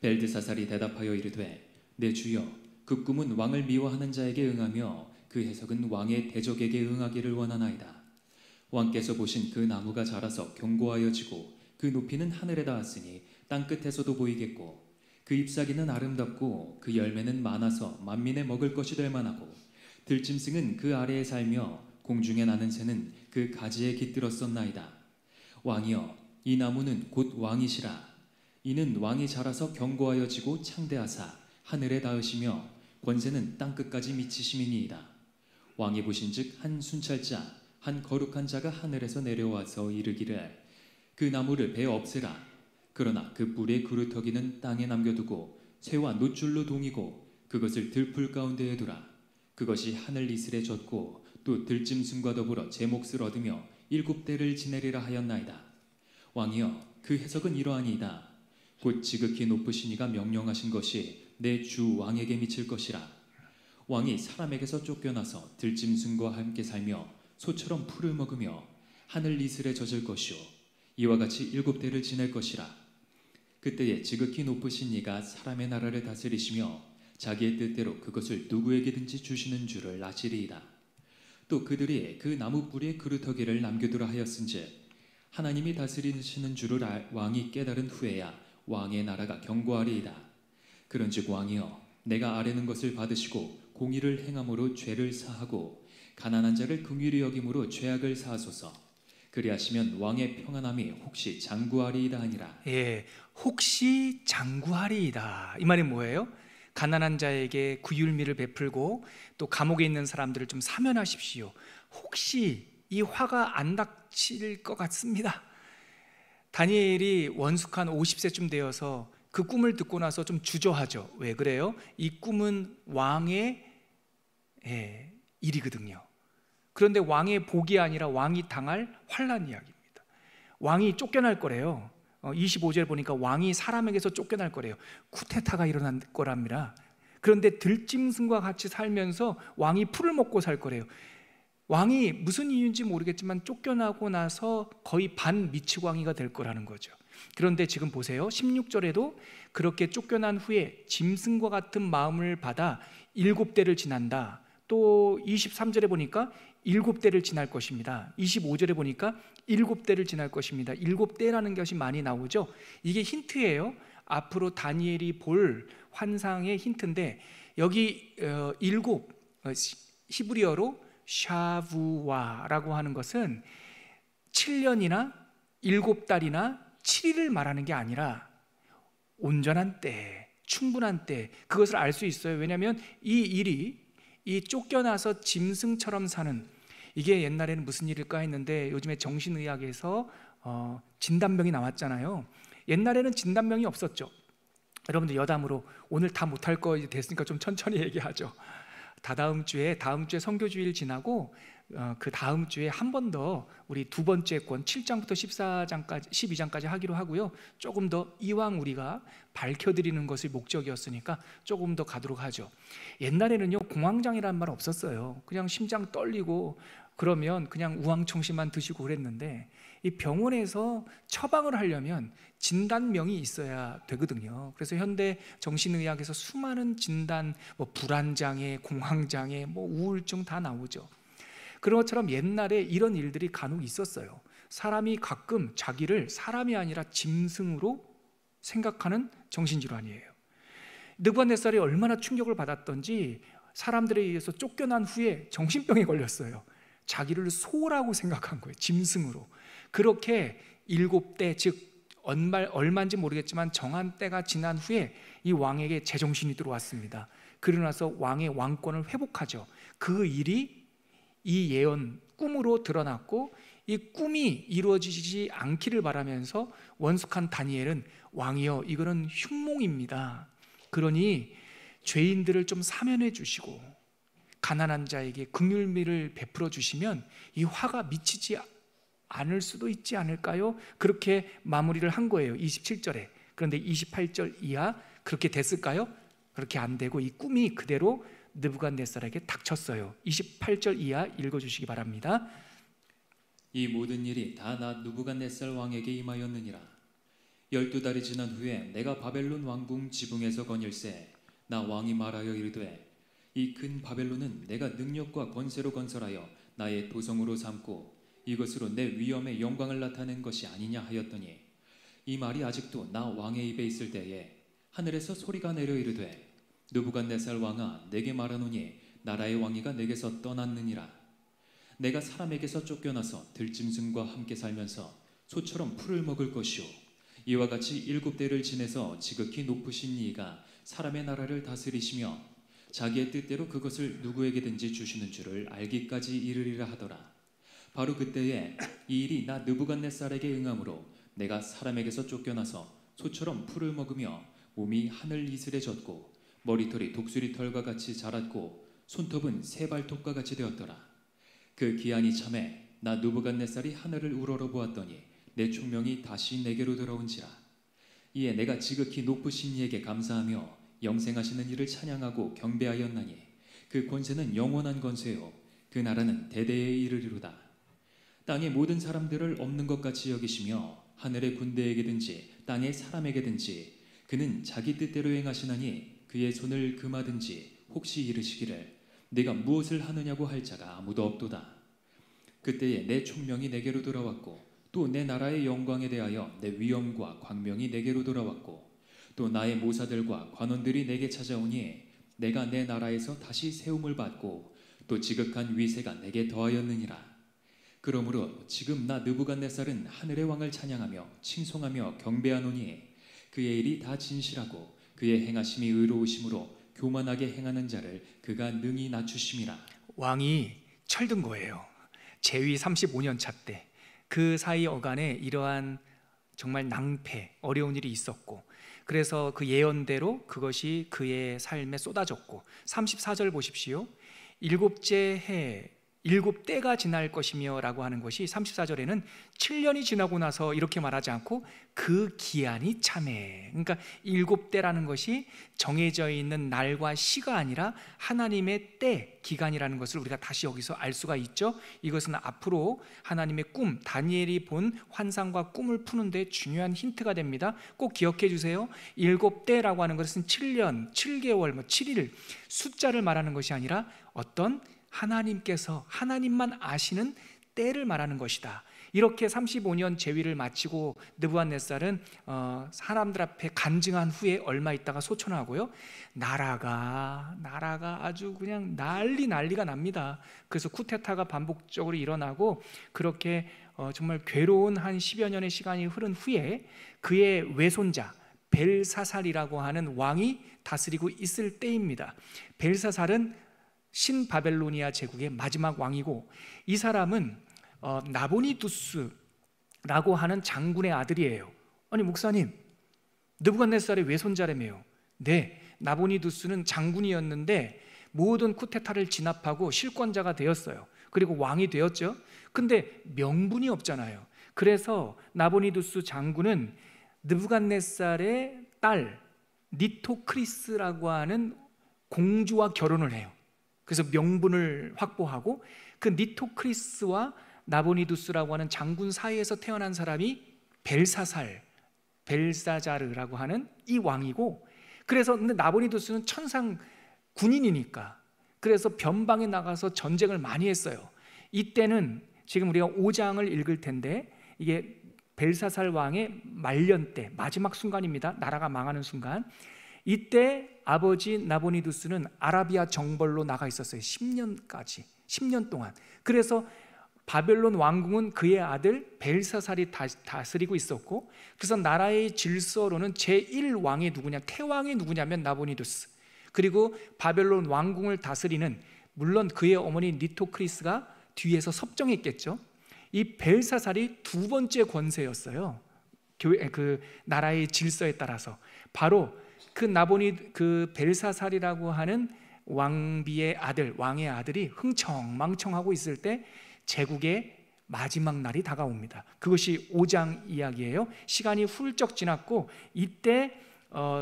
벨드사살이 대답하여 이르되 내 주여 그 꿈은 왕을 미워하는 자에게 응하며 그 해석은 왕의 대적에게 응하기를 원하나이다. 왕께서 보신 그 나무가 자라서 견고하여지고 그 높이는 하늘에 닿았으니 땅끝에서도 보이겠고 그 잎사귀는 아름답고 그 열매는 많아서 만민의 먹을 것이 될 만하고 들짐승은 그 아래에 살며 공중에 나는 새는 그 가지에 깃들었었나이다. 왕이여 이 나무는 곧 왕이시라. 이는 왕이 자라서 견고하여지고 창대하사 하늘에 닿으시며 권세는 땅끝까지 미치심이니이다. 왕이 보신즉 한 순찰자 한 거룩한 자가 하늘에서 내려와서 이르기를 그 나무를 베어 없애라. 그러나 그 뿔의 구루터기는 땅에 남겨두고 새와 노줄로 동이고 그것을 들풀 가운데에 두라. 그것이 하늘 이슬에 젖고 또 들짐승과 더불어 제 몫을 얻으며 7대를 지내리라 하였나이다. 왕이여 그 해석은 이러하니이다. 곧 지극히 높으신 이가 명령하신 것이 내 주 왕에게 미칠 것이라. 왕이 사람에게서 쫓겨나서 들짐승과 함께 살며 소처럼 풀을 먹으며 하늘 이슬에 젖을 것이요 이와 같이 7대를 지낼 것이라. 그때에 지극히 높으신 이가 사람의 나라를 다스리시며 자기의 뜻대로 그것을 누구에게든지 주시는 줄을 아시리이다. 또 그들이 그 나무 뿌리에 그루터기를 남겨두라 하였은즉 하나님이 다스리시는 줄을 왕이 깨달은 후에야 왕의 나라가 견고하리이다. 그런즉 왕이여 내가 아뢰는 것을 받으시고 공의를 행함으로 죄를 사하고 가난한 자를 긍휼히 여김으로 죄악을 사하소서. 그리하시면 왕의 평안함이 혹시 장구하리이다 하니라. 예, 혹시 장구하리이다. 이 말이 뭐예요? 가난한 자에게 구휼미를 베풀고 또 감옥에 있는 사람들을 좀 사면하십시오. 혹시 이 화가 안 닥칠 것 같습니다. 다니엘이 원숙한 50세쯤 되어서 그 꿈을 듣고 나서 좀 주저하죠. 왜 그래요? 이 꿈은 왕의 일이거든요. 그런데 왕의 복이 아니라 왕이 당할 환난 이야기입니다. 왕이 쫓겨날 거래요. 25절 보니까 왕이 사람에게서 쫓겨날 거래요. 쿠데타가 일어날 거랍니다. 그런데 들짐승과 같이 살면서 왕이 풀을 먹고 살 거래요. 왕이 무슨 이유인지 모르겠지만 쫓겨나고 나서 거의 반미치광이가 될 거라는 거죠. 그런데 지금 보세요. 16절에도 그렇게 쫓겨난 후에 짐승과 같은 마음을 받아 7대를 지난다. 또 23절에 보니까 7대를 지날 것입니다. 25절에 보니까 7대를 지날 것입니다. 7대라는 것이 많이 나오죠. 이게 힌트예요. 앞으로 다니엘이 볼 환상의 힌트인데, 여기 일곱, 히브리어로 샤부와라고 하는 것은 7년이나 7달이나 7일을 말하는 게 아니라 온전한 때, 충분한 때, 그것을 알 수 있어요. 왜냐하면 이 일이, 이 쫓겨나서 짐승처럼 사는, 이게 옛날에는 무슨 일일까 했는데 요즘에 정신의학에서 진단병이 나왔잖아요. 옛날에는 진단병이 없었죠. 여러분들 여담으로, 오늘 다 못할 거 됐으니까 좀 천천히 얘기하죠. 다음 주에 선교주일 지나고 그 다음 주에 한 번 더 우리 두 번째 권 7장부터 12장까지 하기로 하고요. 조금 더 이왕 우리가 밝혀드리는 것이 목적이었으니까 조금 더 가도록 하죠. 옛날에는요, 공황장애라는 말 없었어요. 그냥 심장 떨리고 그러면 그냥 우황청심만 드시고 그랬는데, 이 병원에서 처방을 하려면 진단명이 있어야 되거든요. 그래서 현대 정신의학에서 수많은 진단, 불안장애, 공황장애, 우울증 다 나오죠. 그런 것처럼 옛날에 이런 일들이 간혹 있었어요. 사람이 가끔 자기를 사람이 아니라 짐승으로 생각하는 정신질환이에요. 느부갓네살이 얼마나 충격을 받았던지 사람들에 의해서 쫓겨난 후에 정신병에 걸렸어요. 자기를 소라고 생각한 거예요. 짐승으로. 그렇게 7대, 즉 얼마인지 모르겠지만 정한 때가 지난 후에 이 왕에게 제정신이 들어왔습니다. 그러고 나서 왕의 왕권을 회복하죠. 그 일이 이 예언, 꿈으로 드러났고, 이 꿈이 이루어지지 않기를 바라면서 원숙한 다니엘은, 왕이여, 이거는 흉몽입니다. 그러니 죄인들을 좀 사면해 주시고 가난한 자에게 긍휼미를 베풀어 주시면 이 화가 미치지 않을 수도 있지 않을까요? 그렇게 마무리를 한 거예요, 27절에. 그런데 28절 이하 그렇게 됐을까요? 그렇게 안 되고 이 꿈이 그대로 느부갓네살에게 닥쳤어요. 28절 이하 읽어주시기 바랍니다. 이 모든 일이 다 나 느부갓네살 왕에게 임하였느니라. 12달이 지난 후에 내가 바벨론 왕궁 지붕에서 거닐세, 나 왕이 말하여 이르되, 이 큰 바벨론은 내가 능력과 권세로 건설하여 나의 도성으로 삼고 이것으로 내 위엄의 영광을 나타낸 것이 아니냐 하였더니, 이 말이 아직도 나 왕의 입에 있을 때에 하늘에서 소리가 내려 이르되, 느부갓네살 왕아, 내게 말하노니 나라의 왕위가 내게서 떠났느니라. 내가 사람에게서 쫓겨나서 들짐승과 함께 살면서 소처럼 풀을 먹을 것이요, 이와 같이 7대를 지내서 지극히 높으신 이가 사람의 나라를 다스리시며 자기의 뜻대로 그것을 누구에게든지 주시는 줄을 알기까지 이르리라 하더라. 바로 그때에 이 일이 나 느부갓네살에게 응함으로 내가 사람에게서 쫓겨나서 소처럼 풀을 먹으며 몸이 하늘 이슬에 젖고 머리털이 독수리 털과 같이 자랐고 손톱은 새 발톱과 같이 되었더라. 그 기한이 참에 나 느부갓네살이 하늘을 우러러 보았더니 내 총명이 다시 내게로 돌아온지라. 이에 내가 지극히 높으신 이에게 감사하며 영생하시는 이를 찬양하고 경배하였나니, 그 권세는 영원한 권세요, 그 나라는 대대에 이르리로다. 땅의 모든 사람들을 없는 것 같이 여기시며 하늘의 군대에게든지 땅의 사람에게든지 그는 자기 뜻대로 행하시나니, 그의 손을 금하든지 혹시 이르시기를 내가 무엇을 하느냐고 할 자가 아무도 없도다. 그때에 내 총명이 내게로 돌아왔고 또 내 나라의 영광에 대하여 내 위엄과 광명이 내게로 돌아왔고 또 나의 모사들과 관원들이 내게 찾아오니 내가 내 나라에서 다시 세움을 받고 또 지극한 위세가 내게 더하였느니라. 그러므로 지금 나 느부갓네살은 하늘의 왕을 찬양하며 칭송하며 경배하노니, 그의 일이 다 진실하고 그의 행하심이 의로우심으로 교만하게 행하는 자를 그가 능히 낮추심이라. 왕이 철든 거예요. 재위 35년 차 때. 그 사이 어간에 이러한 정말 낭패, 어려운 일이 있었고, 그래서 그 예언대로 그것이 그의 삶에 쏟아졌고, 34절 보십시오. 7째 해 7때가 지날 것이며 라고 하는 것이 34절에는 7년이 지나고 나서 이렇게 말하지 않고 그 기한이 참해. 그러니까 7때라는 것이 정해져 있는 날과 시가 아니라 하나님의 때, 기간이라는 것을 우리가 다시 여기서 알 수가 있죠. 이것은 앞으로 하나님의 꿈, 다니엘이 본 환상과 꿈을 푸는데 중요한 힌트가 됩니다. 꼭 기억해 주세요. 7때라고 하는 것은 7년, 7개월, 7일 숫자를 말하는 것이 아니라 어떤 하나님께서, 하나님만 아시는 때를 말하는 것이다. 이렇게 35년 재위를 마치고 느부갓네살은 사람들 앞에 간증한 후에 얼마 있다가 소천하고요. 나라가 아주 그냥 난리가 납니다. 그래서 쿠데타가 반복적으로 일어나고 그렇게 정말 괴로운 한 10여 년의 시간이 흐른 후에 그의 외손자 벨사살이라고 하는 왕이 다스리고 있을 때입니다. 벨사살은 신바벨로니아 제국의 마지막 왕이고, 이 사람은 나보니두스라고 하는 장군의 아들이에요. 아니 목사님, 느부갓네살의 외손자라며요. 네, 나보니두스는 장군이었는데 모든 쿠데타를 진압하고 실권자가 되었어요. 그리고 왕이 되었죠. 근데 명분이 없잖아요. 그래서 나보니두스 장군은 느부갓네살의 딸 니토크리스라고 하는 공주와 결혼을 해요. 그래서 명분을 확보하고, 그 니토크리스와 나보니두스라고 하는 장군 사이에서 태어난 사람이 벨사자르라고 하는 이 왕이고, 그래서 근데 나보니두스는 천상 군인이니까 그래서 변방에 나가서 전쟁을 많이 했어요. 이때는 지금 우리가 5장을 읽을 텐데, 이게 벨사살 왕의 말년 때 마지막 순간입니다. 나라가 망하는 순간. 이때 아버지 나보니두스는 아라비아 정벌로 나가 있었어요. 10년 동안. 그래서 바벨론 왕궁은 그의 아들 벨사살이 다스리고 있었고, 그래서 나라의 질서로는 제1왕이 누구냐, 태왕이 누구냐면 나보니두스, 그리고 바벨론 왕궁을 다스리는, 물론 그의 어머니 니토크리스가 뒤에서 섭정했겠죠. 이 벨사살이 두 번째 권세였어요. 그 나라의 질서에 따라서. 바로 그 벨사살이라고 하는 왕의 아들이 흥청망청하고 있을 때 제국의 마지막 날이 다가옵니다. 그것이 5장 이야기예요. 시간이 훌쩍 지났고, 이때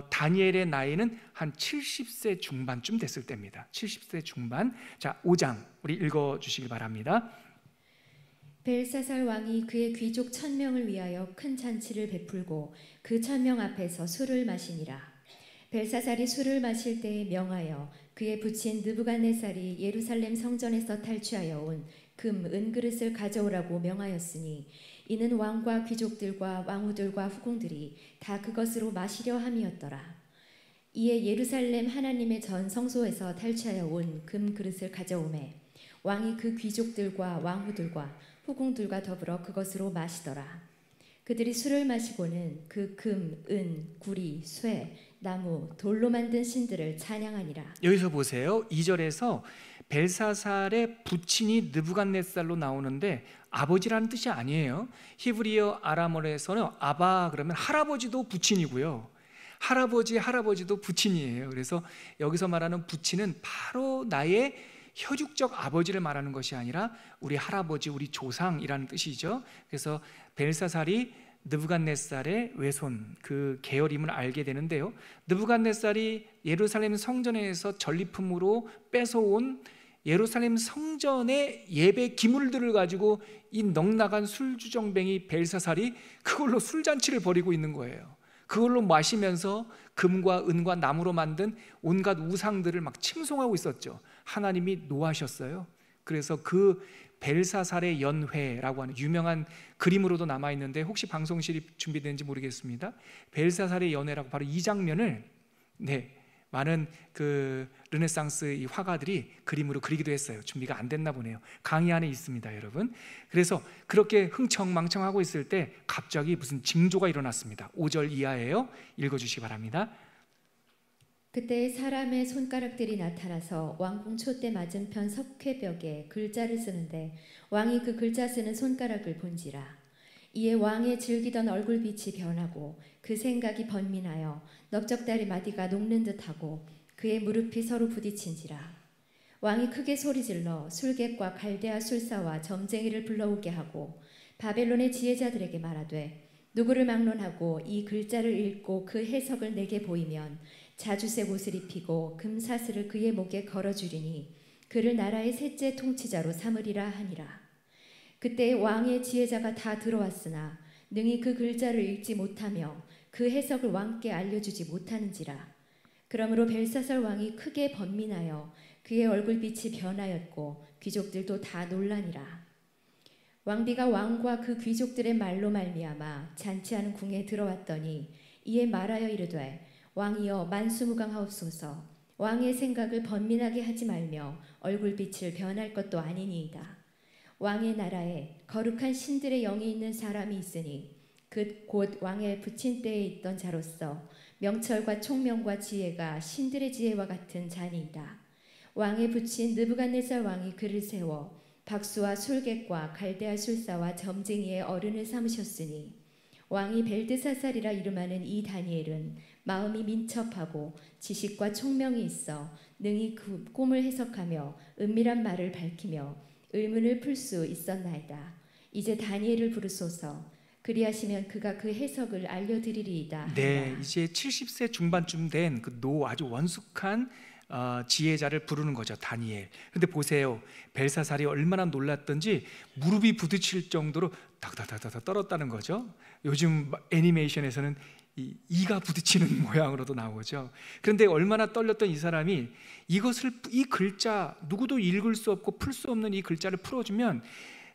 다니엘의 나이는 한 70세 중반쯤 됐을 때입니다. 70세 중반. 자, 5장 우리 읽어주시기 바랍니다. 벨사살 왕이 그의 귀족 1000명을 위하여 큰 잔치를 베풀고 그 1000명 앞에서 술을 마시니라. 벨사살이 술을 마실 때에 명하여 그의 부친 느부갓네살이 예루살렘 성전에서 탈취하여 온 금, 은그릇을 가져오라고 명하였으니, 이는 왕과 귀족들과 왕후들과 후궁들이 다 그것으로 마시려 함이었더라. 이에 예루살렘 하나님의 전 성소에서 탈취하여 온 금 그릇을 가져오매 왕이 그 귀족들과 왕후들과 후궁들과 더불어 그것으로 마시더라. 그들이 술을 마시고는 그 금, 은, 구리, 쇠, 나무, 돌로 만든 신들을 찬양하니라. 여기서 보세요. 2절에서 벨사살의 부친이 느부갓네살로 나오는데 아버지라는 뜻이 아니에요. 히브리어 아람어에서는 아바 그러면 할아버지도 부친이고요, 할아버지도 부친이에요. 그래서 여기서 말하는 부친은 바로 나의 혈육적 아버지를 말하는 것이 아니라 우리 할아버지, 우리 조상이라는 뜻이죠. 그래서 벨사살이 느부갓네살의 외손, 그 계열임을 알게 되는데요. 느부갓네살이 예루살렘 성전에서 전리품으로 뺏어온 예루살렘 성전의 예배 기물들을 가지고 이 넉나간 술주정뱅이 벨사살이 그걸로 술잔치를 벌이고 있는 거예요. 그걸로 마시면서 금과 은과 나무로 만든 온갖 우상들을 막 칭송하고 있었죠. 하나님이 노하셨어요. 그래서 그 벨사살의 연회라고 하는 유명한 그림으로도 남아있는데, 혹시 방송실이 준비되는지 모르겠습니다. 벨사살의 연회라고 바로 이 장면을 많은 그 르네상스 이 화가들이 그림으로 그리기도 했어요. 준비가 안 됐나 보네요. 강의 안에 있습니다, 여러분. 그래서 그렇게 흥청망청하고 있을 때 갑자기 무슨 징조가 일어났습니다. 5절 이하예요. 읽어주시기 바랍니다. 그때 사람의 손가락들이 나타나서 왕궁 촛대 맞은편 석회벽에 글자를 쓰는데 왕이 그 글자 쓰는 손가락을 본지라. 이에 왕의 즐기던 얼굴빛이 변하고 그 생각이 번민하여 넓적다리 마디가 녹는 듯하고 그의 무릎이 서로 부딪힌지라. 왕이 크게 소리질러 술객과 갈대아 술사와 점쟁이를 불러오게 하고 바벨론의 지혜자들에게 말하되, 누구를 막론하고 이 글자를 읽고 그 해석을 내게 보이면 자주색 옷을 입히고 금사슬을 그의 목에 걸어주리니 그를 나라의 셋째 통치자로 삼으리라 하니라. 그때 왕의 지혜자가 다 들어왔으나 능히 그 글자를 읽지 못하며 그 해석을 왕께 알려주지 못하는지라. 그러므로 벨사살 왕이 크게 번민하여 그의 얼굴빛이 변하였고 귀족들도 다 놀라니라. 왕비가 왕과 그 귀족들의 말로 말미암아 잔치하는 궁에 들어왔더니 이에 말하여 이르되 왕이여 만수무강하옵소서. 왕의 생각을 번민하게 하지 말며 얼굴빛을 변할 것도 아니니이다. 왕의 나라에 거룩한 신들의 영이 있는 사람이 있으니 그 곧 왕의 부친 때에 있던 자로서 명철과 총명과 지혜가 신들의 지혜와 같은 자니이다. 왕의 부친 느부갓네살 왕이 그를 세워 박수와 술객과 갈대아 술사와 점쟁이의 어른을 삼으셨으니 왕이 벨드사살이라 이름하는 이 다니엘은 마음이 민첩하고 지식과 총명이 있어 능히 그 꿈을 해석하며 은밀한 말을 밝히며 의문을 풀 수 있었나이다. 이제 다니엘을 부르소서. 그리하시면 그가 그 해석을 알려드리리이다. 네, 이제 70세 중반쯤 된 그 아주 원숙한 지혜자를 부르는 거죠, 다니엘. 근데 보세요, 벨사살이 얼마나 놀랐던지 무릎이 부딪힐 정도로 닥닥닥닥 떨었다는 거죠. 요즘 애니메이션에서는 이가 부딪히는 모양으로도 나오죠. 그런데 얼마나 떨렸던 이 사람이 이 글자, 누구도 읽을 수 없고 풀 수 없는 이 글자를 풀어주면,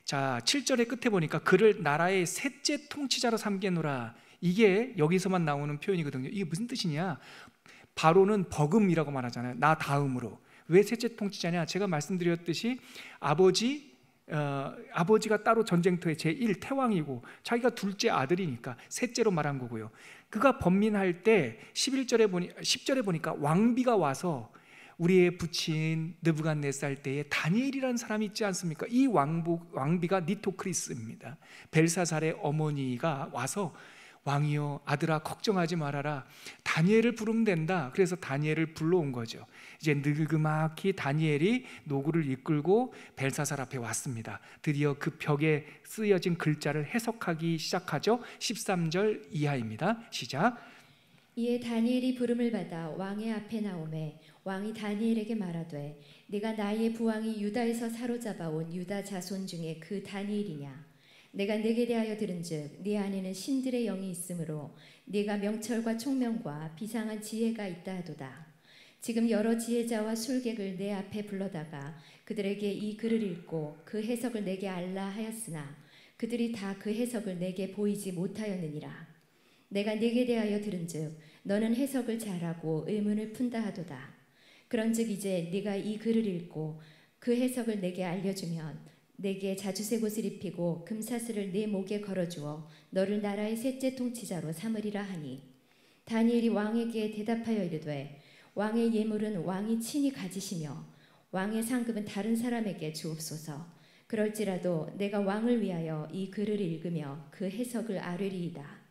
자 7절의 끝에 보니까 그를 나라의 셋째 통치자로 삼겠노라. 이게 여기서만 나오는 표현이거든요. 이게 무슨 뜻이냐? 바로는 버금이라고 말하잖아요. 나 다음으로. 왜 셋째 통치자냐? 제가 말씀드렸듯이 아버지가 따로 전쟁터의 제1 태왕이고 자기가 둘째 아들이니까 셋째로 말한 거고요. 그가 번민할 때 10절에 보니까 왕비가 와서 우리의 부친 느부갓네살 때에 다니엘이라는 사람이 있지 않습니까? 이 왕비가 니토크리스입니다. 벨사살의 어머니가 와서 왕이여 아들아 걱정하지 말아라. 다니엘을 부르면 된다. 그래서 다니엘을 불러온 거죠. 이제 느그막히 다니엘이 노구를 이끌고 벨사살 앞에 왔습니다. 드디어 그 벽에 쓰여진 글자를 해석하기 시작하죠. 13절 이하입니다. 시작. 이에 다니엘이 부름을 받아 왕의 앞에 나오매 왕이 다니엘에게 말하되 네가 나의 부왕이 유다에서 사로잡아온 유다 자손 중에 그 다니엘이냐? 내가 네게 대하여 들은즉 네 안에는 신들의 영이 있으므로 네가 명철과 총명과 비상한 지혜가 있다 하도다. 지금 여러 지혜자와 술객을 내 앞에 불러다가 그들에게 이 글을 읽고 그 해석을 내게 알라 하였으나 그들이 다 그 해석을 내게 보이지 못하였느니라. 내가 네게 대하여 들은즉 너는 해석을 잘하고 의문을 푼다 하도다. 그런즉 이제 네가 이 글을 읽고 그 해석을 내게 알려주면 내게 자주색 옷을 입히고 금사슬을 네 목에 걸어주어 너를 나라의 셋째 통치자로 삼으리라 하니 다니엘이 왕에게 대답하여 이르되 왕의 예물은 왕이 친히 가지시며 왕의 상급은 다른 사람에게 주옵소서. 그럴지라도 내가 왕을 위하여 이 글을 읽으며 그 해석을 아뢰리이다.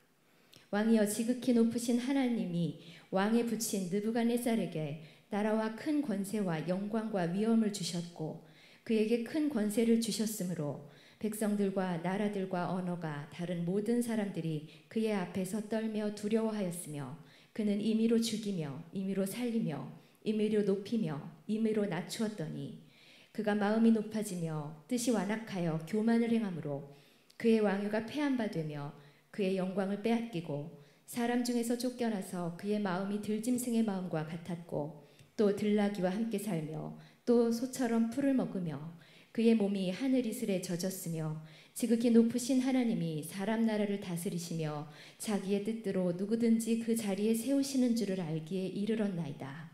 왕이여 지극히 높으신 하나님이 왕의 부친 느부갓네살에게 나라와 큰 권세와 영광과 위엄을 주셨고 그에게 큰 권세를 주셨으므로 백성들과 나라들과 언어가 다른 모든 사람들이 그의 앞에서 떨며 두려워하였으며 그는 임의로 죽이며 임의로 살리며 임의로 높이며 임의로 낮추었더니 그가 마음이 높아지며 뜻이 완악하여 교만을 행함으로 그의 왕위가 패한 바 되며 그의 영광을 빼앗기고 사람 중에서 쫓겨나서 그의 마음이 들짐승의 마음과 같았고 또 들나귀와 함께 살며 또 소처럼 풀을 먹으며 그의 몸이 하늘 이슬에 젖었으며 지극히 높으신 하나님이 사람 나라를 다스리시며 자기의 뜻대로 누구든지 그 자리에 세우시는 줄을 알기에 이르렀나이다.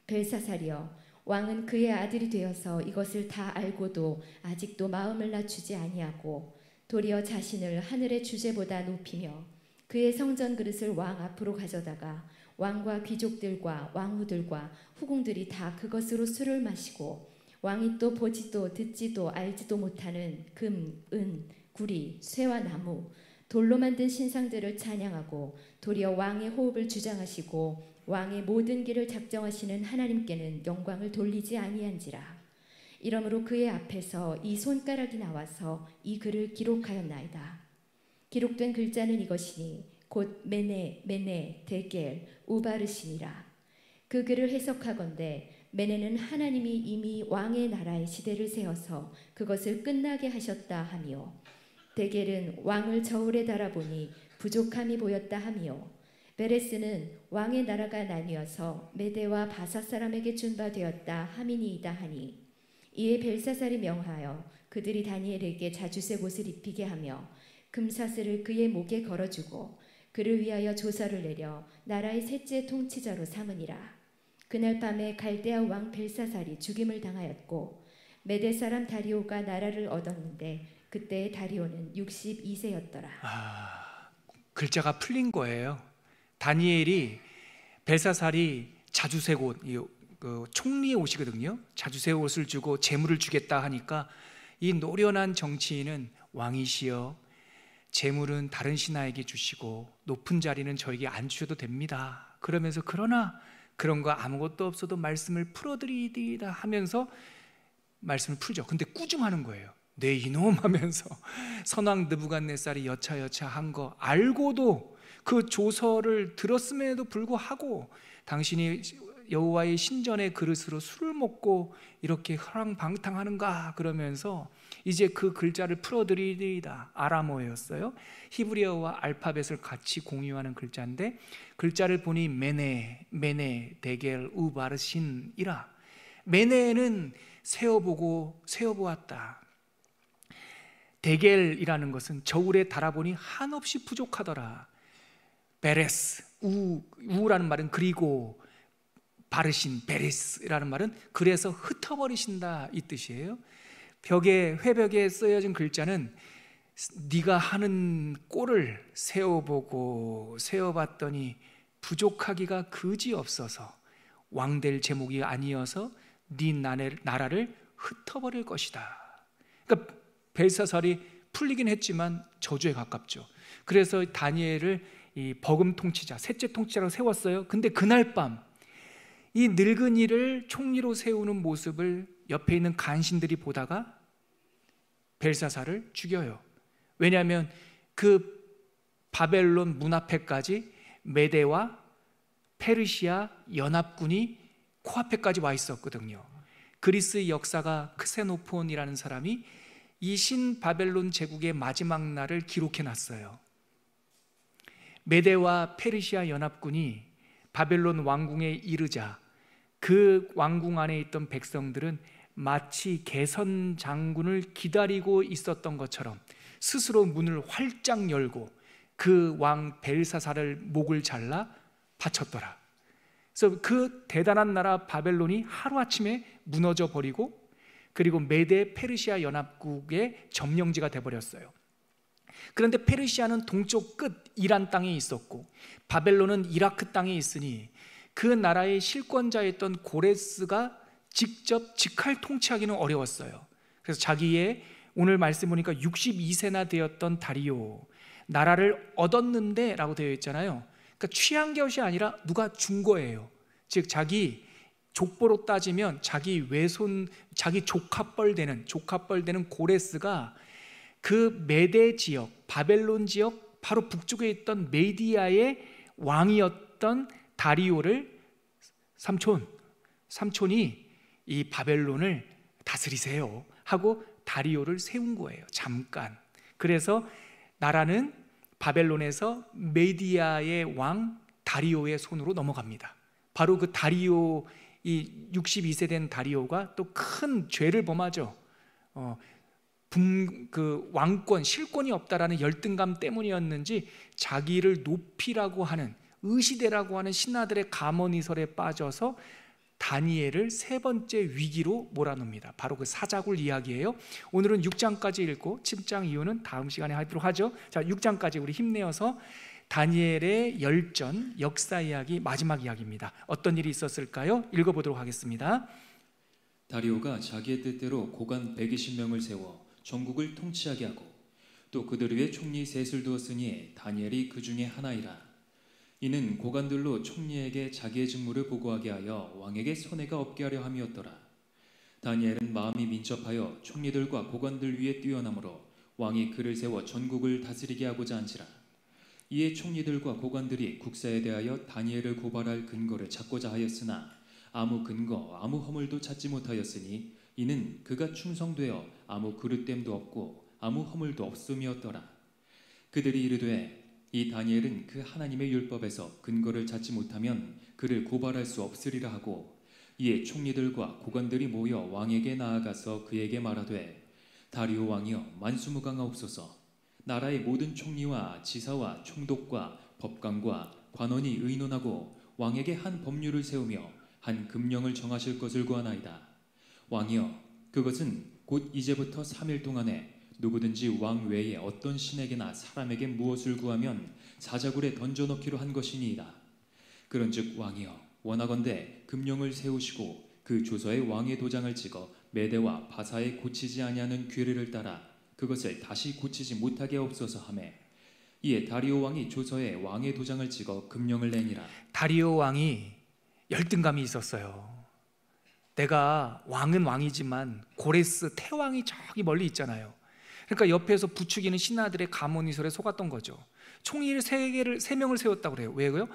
벨사살이여 왕은 그의 아들이 되어서 이것을 다 알고도 아직도 마음을 낮추지 아니하고 도리어 자신을 하늘의 주제보다 높이며 그의 성전 그릇을 왕 앞으로 가져다가 왕과 귀족들과 왕후들과 후궁들이 다 그것으로 술을 마시고 왕이 또 보지도 듣지도 알지도 못하는 금, 은, 구리, 쇠와 나무, 돌로 만든 신상들을 찬양하고 도리어 왕의 호흡을 주장하시고 왕의 모든 길을 작정하시는 하나님께는 영광을 돌리지 아니한지라. 이러므로 그의 앞에서 이 손가락이 나와서 이 글을 기록하였나이다. 기록된 글자는 이것이니 곧 메네, 메네, 데겔, 우바르시니라. 그 글을 해석하건대 메네는 하나님이 이미 왕의 나라의 시대를 세워서 그것을 끝나게 하셨다 하며 데겔은 왕을 저울에 달아보니 부족함이 보였다 하며 베레스는 왕의 나라가 나뉘어서 메대와 바사 사람에게 준바되었다 함이니이다 하니 이에 벨사살이 명하여 그들이 다니엘에게 자주색 옷을 입히게 하며 금사슬을 그의 목에 걸어주고 그를 위하여 조서를 내려 나라의 셋째 통치자로 삼으니라. 그날 밤에 갈대아 왕 벨사살이 죽임을 당하였고 메대 사람 다리오가 나라를 얻었는데 그때 다리오는 62세였더라. 글자가 풀린 거예요. 다니엘이 벨사살이 자주색 옷, 그 총리의 옷이거든요. 자주색 옷을 주고 재물을 주겠다 하니까 이 노련한 정치인은 왕이시여 재물은 다른 신하에게 주시고 높은 자리는 저에게 안 주셔도 됩니다. 그러면서 그러나 그런 거 아무것도 없어도 말씀을 풀어드리리다 하면서 말씀을 풀죠. 근데 꾸중하는 거예요. 네 이놈 하면서 선왕 느부갓네살이 여차여차한 거 알고도 그 조서를 들었음에도 불구하고 당신이 여호와의 신전의 그릇으로 술을 먹고 이렇게 허랑방탕하는가 그러면서 이제 그 글자를 풀어드리리다. 아람어였어요. 히브리어와 알파벳을 같이 공유하는 글자인데 글자를 보니 메네 데겔 우바르신이라. 메네는 세어보았다. 데겔이라는 것은 저울에 달아보니 한없이 부족하더라. 베레스 우라는 말은 그리고 바르신 베레스라는 말은 그래서 흩어버리신다 이 뜻이에요. 회벽에 쓰여진 글자는 네가 하는 꼴을 세어봤더니 부족하기가 그지없어서 왕될 제목이 아니어서 네 나라를 흩어버릴 것이다. 그러니까 벨사살이 풀리긴 했지만 저주에 가깝죠. 그래서 다니엘을 이 버금 통치자, 셋째 통치자로 세웠어요. 근데 그날 밤 이 늙은이를 총리로 세우는 모습을 옆에 있는 간신들이 보다가 벨사살을 죽여요. 왜냐하면 그 바벨론 문 앞에까지 메대와 페르시아 연합군이 코앞에까지 와 있었거든요. 그리스의 역사가 크세노폰이라는 사람이 이 신바벨론 제국의 마지막 날을 기록해 놨어요. 메대와 페르시아 연합군이 바벨론 왕궁에 이르자 그 왕궁 안에 있던 백성들은 마치 개선 장군을 기다리고 있었던 것처럼 스스로 문을 활짝 열고 그 왕 벨사살을 목을 잘라 바쳤더라. 그래서 그 대단한 나라 바벨론이 하루아침에 무너져 버리고 그리고 메대 페르시아 연합국의 점령지가 되어버렸어요. 그런데 페르시아는 동쪽 끝 이란 땅에 있었고 바벨론은 이라크 땅에 있으니 그 나라의 실권자였던 고레스가 직접 직할 통치하기는 어려웠어요. 그래서 자기의 오늘 말씀 보니까 62세나 되었던 다리오 나라를 얻었는데 라고 되어 있잖아요. 그러니까 취한 것이 아니라 누가 준 거예요. 즉 자기 족보로 따지면 자기 외손, 자기 조카뻘 되는 고레스가 그 메대 지역, 바벨론 지역 바로 북쪽에 있던 메디아의 왕이었던 다리오를 삼촌이 이 바벨론을 다스리세요 하고 다리오를 세운 거예요. 잠깐. 그래서 나라는 바벨론에서 메디아의 왕 다리오의 손으로 넘어갑니다. 바로 그 다리오, 이 62세 된 다리오가 또 큰 죄를 범하죠. 그 왕권, 실권이 없다라는 열등감 때문이었는지 자기를 높이라고 하는, 의시되라고 하는 신하들의 가문이설에 빠져서 다니엘을 세 번째 위기로 몰아넣습니다. 바로 그 사자굴 이야기예요. 오늘은 6장까지 읽고 7장 이후는 다음 시간에 하도록 하죠. 자, 6장까지 우리 힘내어서 다니엘의 열전, 역사 이야기, 마지막 이야기입니다. 어떤 일이 있었을까요? 읽어보도록 하겠습니다. 다리오가 자기의 뜻대로 고관 120명을 세워 전국을 통치하게 하고 또 그들 위에 총리 셋을 두었으니 다니엘이 그 중에 하나이라. 이는 고관들로 총리에게 자기의 직무를 보고하게 하여 왕에게 손해가 없게 하려 함이었더라. 다니엘은 마음이 민첩하여 총리들과 고관들 위에 뛰어나므로 왕이 그를 세워 전국을 다스리게 하고자 한지라. 이에 총리들과 고관들이 국사에 대하여 다니엘을 고발할 근거를 찾고자 하였으나 아무 근거, 아무 허물도 찾지 못하였으니 이는 그가 충성되어 아무 그릇됨도 없고 아무 허물도 없음이었더라. 그들이 이르되 이 다니엘은 그 하나님의 율법에서 근거를 찾지 못하면 그를 고발할 수 없으리라 하고 이에 총리들과 고관들이 모여 왕에게 나아가서 그에게 말하되 다리오 왕이여 만수무강하옵소서. 나라의 모든 총리와 지사와 총독과 법관과 관원이 의논하고 왕에게 한 법률을 세우며 한 금령을 정하실 것을 구하나이다. 왕이여 그것은 곧 이제부터 3일 동안에 누구든지 왕 외에 어떤 신에게나 사람에게 무엇을 구하면 사자굴에 던져넣기로 한 것이니이다. 그런즉 왕이여 원하건대 금령을 세우시고 그 조서에 왕의 도장을 찍어 메대와 바사에 고치지 아니하는 규례를 따라 그것을 다시 고치지 못하게 하옵소서 하매 이에 다리오 왕이 조서에 왕의 도장을 찍어 금령을 내니라. 다리오 왕이 열등감이 있었어요. 내가 왕은 왕이지만 고레스 태왕이 저기 멀리 있잖아요. 그러니까 옆에서 부추기는 신하들의 가모니설에 속았던 거죠. 총리를 세 명을 세웠다고 그래요. 왜요?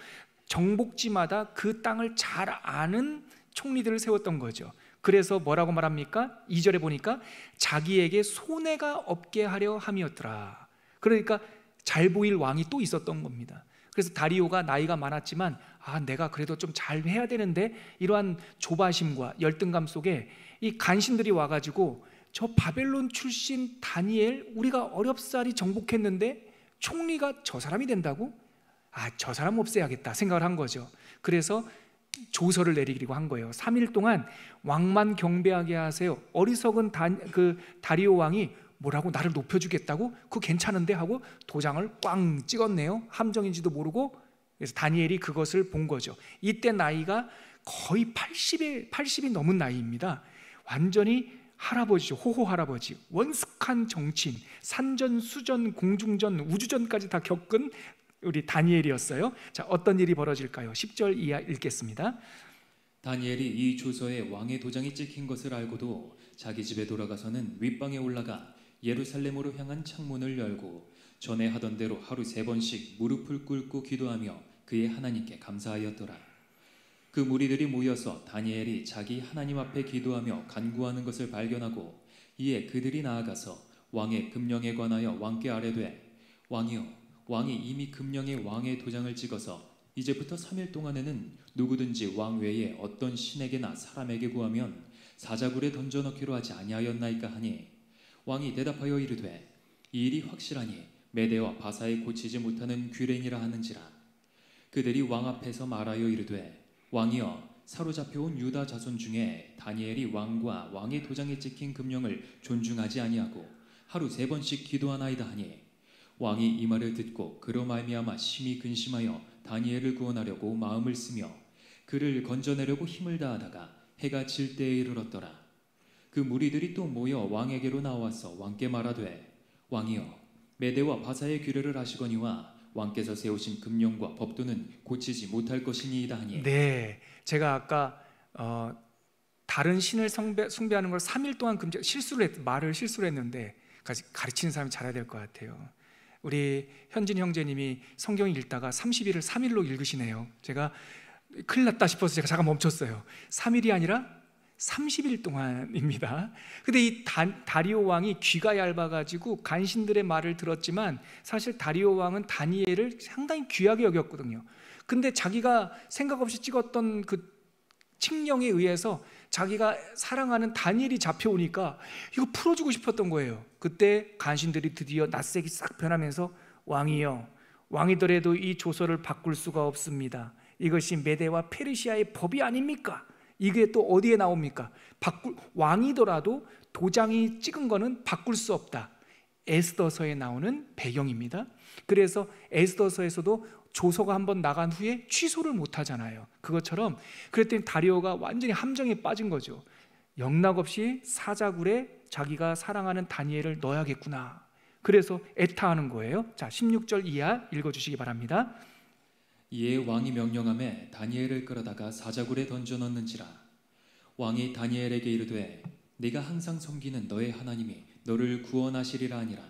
정복지마다 그 땅을 잘 아는 총리들을 세웠던 거죠. 그래서 뭐라고 말합니까? 2절에 보니까 자기에게 손해가 없게 하려 함이었더라. 그러니까 잘 보일 왕이 또 있었던 겁니다. 그래서 다리오가 나이가 많았지만 내가 그래도 좀 잘 해야 되는데 이러한 조바심과 열등감 속에 이 간신들이 와가지고 저 바벨론 출신 다니엘 우리가 어렵사리 정복했는데 총리가 저 사람이 된다고? 저 사람 없애야겠다 생각을 한 거죠. 그래서 조서를 내리기로 한 거예요. 3일 동안 왕만 경배하게 하세요. 어리석은 다리오 왕이 뭐라고 나를 높여주겠다고? 그거 괜찮은데 하고 도장을 꽝 찍었네요. 함정인지도 모르고. 그래서 다니엘이 그것을 본 거죠. 이때 나이가 거의 80이 넘은 나이입니다. 완전히 할아버지죠. 호호 할아버지. 원숙한 정치인, 산전, 수전, 공중전, 우주전까지 다 겪은 우리 다니엘이었어요. 자, 어떤 일이 벌어질까요? 10절 이하 읽겠습니다. 다니엘이 이 조서에 왕의 도장이 찍힌 것을 알고도 자기 집에 돌아가서는 윗방에 올라가 예루살렘으로 향한 창문을 열고 전에 하던 대로 하루 3번씩 무릎을 꿇고 기도하며 그의 하나님께 감사하였더라. 그 무리들이 모여서 다니엘이 자기 하나님 앞에 기도하며 간구하는 것을 발견하고 이에 그들이 나아가서 왕의 금령에 관하여 왕께 아뢰되 왕이여 왕이 이미 금령에 왕의 도장을 찍어서 이제부터 3일 동안에는 누구든지 왕 외에 어떤 신에게나 사람에게 구하면 사자굴에 던져넣기로 하지 아니하였나이까 하니 왕이 대답하여 이르되 이 일이 확실하니 메대와 바사에 고치지 못하는 규례니라 하는지라. 그들이 왕 앞에서 말하여 이르되 왕이여 사로잡혀온 유다 자손 중에 다니엘이 왕과 왕의 도장에 찍힌 금령을 존중하지 아니하고 하루 3번씩 기도하나이다 하니 왕이 이 말을 듣고 그로 말미암아 심히 근심하여 다니엘을 구원하려고 마음을 쓰며 그를 건져내려고 힘을 다하다가 해가 질 때에 이르렀더라. 그 무리들이 또 모여 왕에게로 나와서 왕께 말하되 왕이여 메대와 바사의 규례를 하시거니와 왕께서 세우신 금령과 법도는 고치지 못할 것이니이다 하니. 네, 제가 아까 다른 신을 숭배하는 걸 3일 동안 말을 실수를 했는데 가르치는 사람이 잘해야 될 것 같아요. 우리 현진 형제님이 성경 읽다가 30일을 3일로 읽으시네요. 제가 큰일 났다 싶어서 제가 잠깐 멈췄어요. 3일이 아니라 30일 동안입니다. 근데 이 다리오 왕이 귀가 얇아가지고 간신들의 말을 들었지만 사실 다리오 왕은 다니엘을 상당히 귀하게 여겼거든요. 근데 자기가 생각 없이 찍었던 그 칙령에 의해서 자기가 사랑하는 다니엘이 잡혀오니까 이거 풀어주고 싶었던 거예요. 그때 간신들이 드디어 낯색이 싹 변하면서 왕이여 왕이더라도 이 조서를 바꿀 수가 없습니다. 이것이 메대와 페르시아의 법이 아닙니까? 이게 또 어디에 나옵니까? 왕이더라도 도장이 찍은 거는 바꿀 수 없다. 에스더서에 나오는 배경입니다. 그래서 에스더서에서도 조서가 한번 나간 후에 취소를 못 하잖아요. 그것처럼 그랬더니 다리오가 완전히 함정에 빠진 거죠. 영락없이 사자굴에 자기가 사랑하는 다니엘을 넣어야겠구나. 그래서 애타하는 거예요. 자, 16절 이하 읽어주시기 바랍니다. 이에 왕이 명령하매 다니엘을 끌어다가 사자굴에 던져넣는지라. 왕이 다니엘에게 이르되 네가 항상 섬기는 너의 하나님이 너를 구원하시리라 하니라.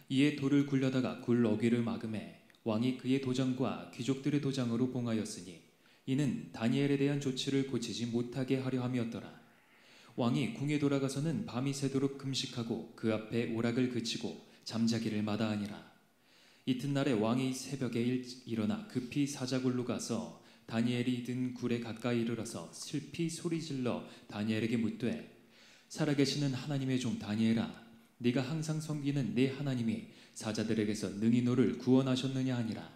이에 돌을 굴려다가 굴 어귀를 막음에 왕이 그의 도장과 귀족들의 도장으로 봉하였으니 이는 다니엘에 대한 조치를 고치지 못하게 하려 함이었더라. 왕이 궁에 돌아가서는 밤이 새도록 금식하고 그 앞에 오락을 그치고 잠자기를 마다하니라. 이튿날에 왕이 새벽에 일어나 급히 사자굴로 가서 다니엘이 든 굴에 가까이 이르러서 슬피 소리질러 다니엘에게 묻되 살아계시는 하나님의 종 다니엘아, 네가 항상 섬기는 네 하나님이 사자들에게서 능히 너를 구원하셨느냐 하니라.